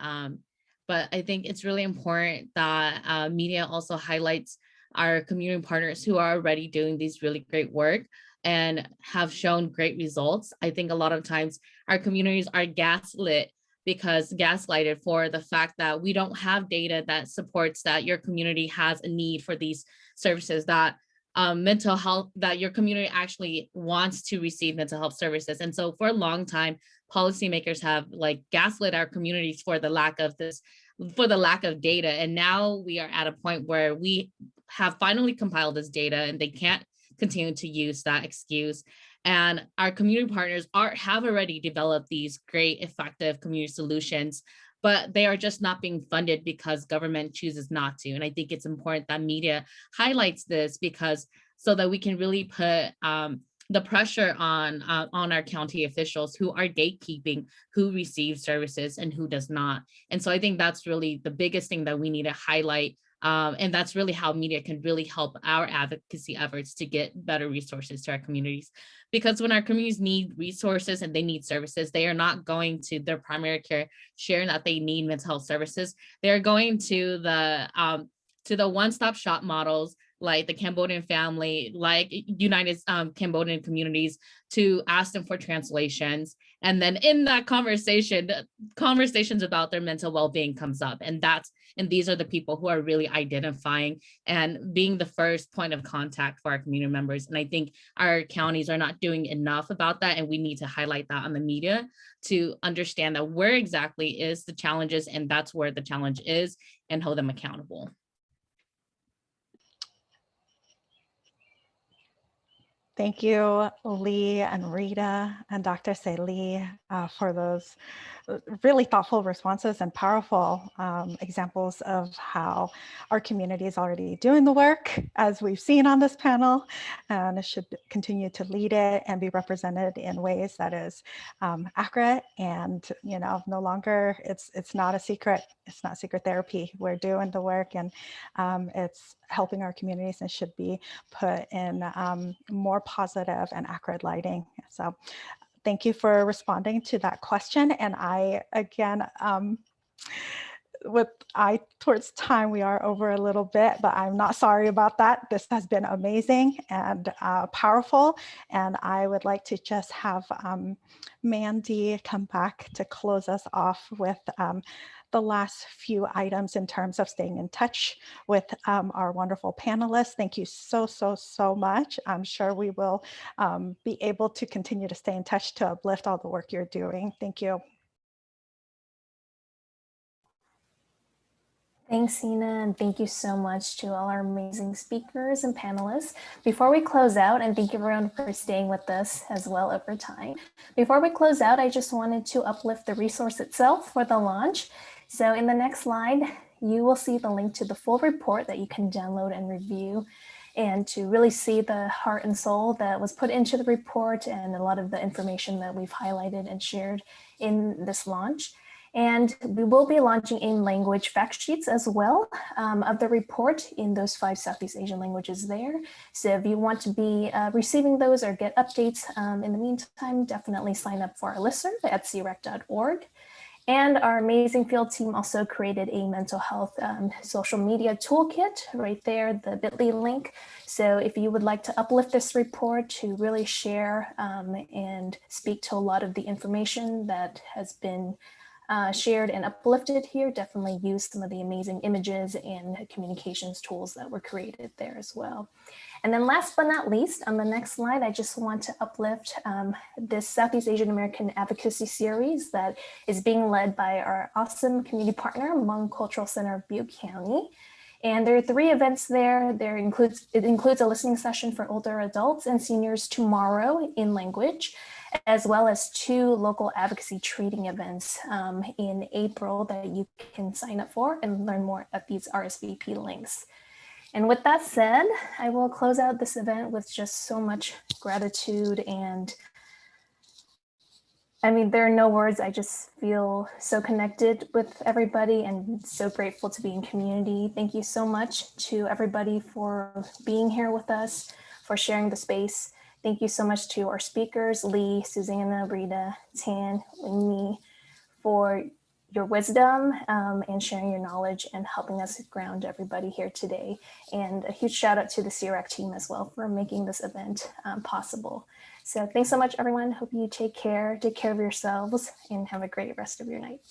but I think it's really important that media also highlights our community partners who are already doing these really great work and have shown great results. I think a lot of times our communities are gaslighted for the fact that we don't have data that supports that your community has a need for these services, that mental health, that your community actually wants to receive mental health services. And so for a long time, policymakers have like gaslit our communities for the lack of data. And now we are at a point where we have finally compiled this data and they can't continue to use that excuse. And our community partners have already developed these great, effective community solutions, but they are just not being funded because government chooses not to. And I think it's important that media highlights this, because so that we can really put the pressure on our county officials who are gatekeeping who receives services and who does not. And so I think that's really the biggest thing that we need to highlight. And that's really how media can really help our advocacy efforts to get better resources to our communities. Because when our communities need resources and they need services, they are not going to their primary care sharing that they need mental health services. They're going to the one-stop shop models like the Cambodian family, like United Cambodian communities, to ask them for translations. And then in that conversation, conversations about their mental well-being comes up. And these are the people who are really identifying and being the first point of contact for our community members. And I think our counties are not doing enough about that. And we need to highlight that on the media to understand that where exactly is the challenges, and that's where the challenge is, and hold them accountable. Thank you, Lee and Rita and Dr. Lee, for those really thoughtful responses and powerful examples of how our community is already doing the work, as we've seen on this panel, and it should continue to lead it and be represented in ways that is accurate and, no longer, it's not a secret. It's not secret therapy. We're doing the work, and it's helping our communities and should be put in more positive and accurate lighting. So thank you for responding to that question. And I, again, with eye towards time, we are over a little bit, but I'm not sorry about that. This has been amazing and powerful. And I would like to just have Mandy come back to close us off with the last few items in terms of staying in touch with our wonderful panelists. Thank you so, so, so much. I'm sure we will be able to continue to stay in touch to uplift all the work you're doing. Thank you. Thanks, Sina, and thank you so much to all our amazing speakers and panelists. Before we close out, and thank you everyone for staying with us as well over time. Before we close out, I just wanted to uplift the resource itself for the launch. So in the next slide, you will see the link to the full report that you can download and review, and to really see the heart and soul that was put into the report and a lot of the information that we've highlighted and shared in this launch. And we will be launching in-language fact sheets as well of the report in those 5 Southeast Asian languages there. So if you want to be receiving those or get updates in the meantime, definitely sign up for our listserv at crec.org. And our amazing field team also created a mental health social media toolkit right there, the bit.ly link. So if you would like to uplift this report to really share and speak to a lot of the information that has been shared and uplifted here, definitely use some of the amazing images and communications tools that were created there as well. And then last but not least, on the next slide, I just want to uplift this Southeast Asian American Advocacy Series that is being led by our awesome community partner, Hmong Cultural Center of Butte County. And there are 3 events there. It includes a listening session for older adults and seniors tomorrow in language, as well as 2 local advocacy training events in April that you can sign up for and learn more at these RSVP links. And with that said, I will close out this event with just so much gratitude. And I mean, there are no words. I just feel so connected with everybody and so grateful to be in community. Thank you so much to everybody for being here with us, for sharing the space. Thank you so much to our speakers, Lee, Susanna, Rita, Tan, and me, for your wisdom and sharing your knowledge and helping us ground everybody here today. And a huge shout out to the CRAC team as well for making this event possible. So thanks so much, everyone. Hope you take care of yourselves, and have a great rest of your night.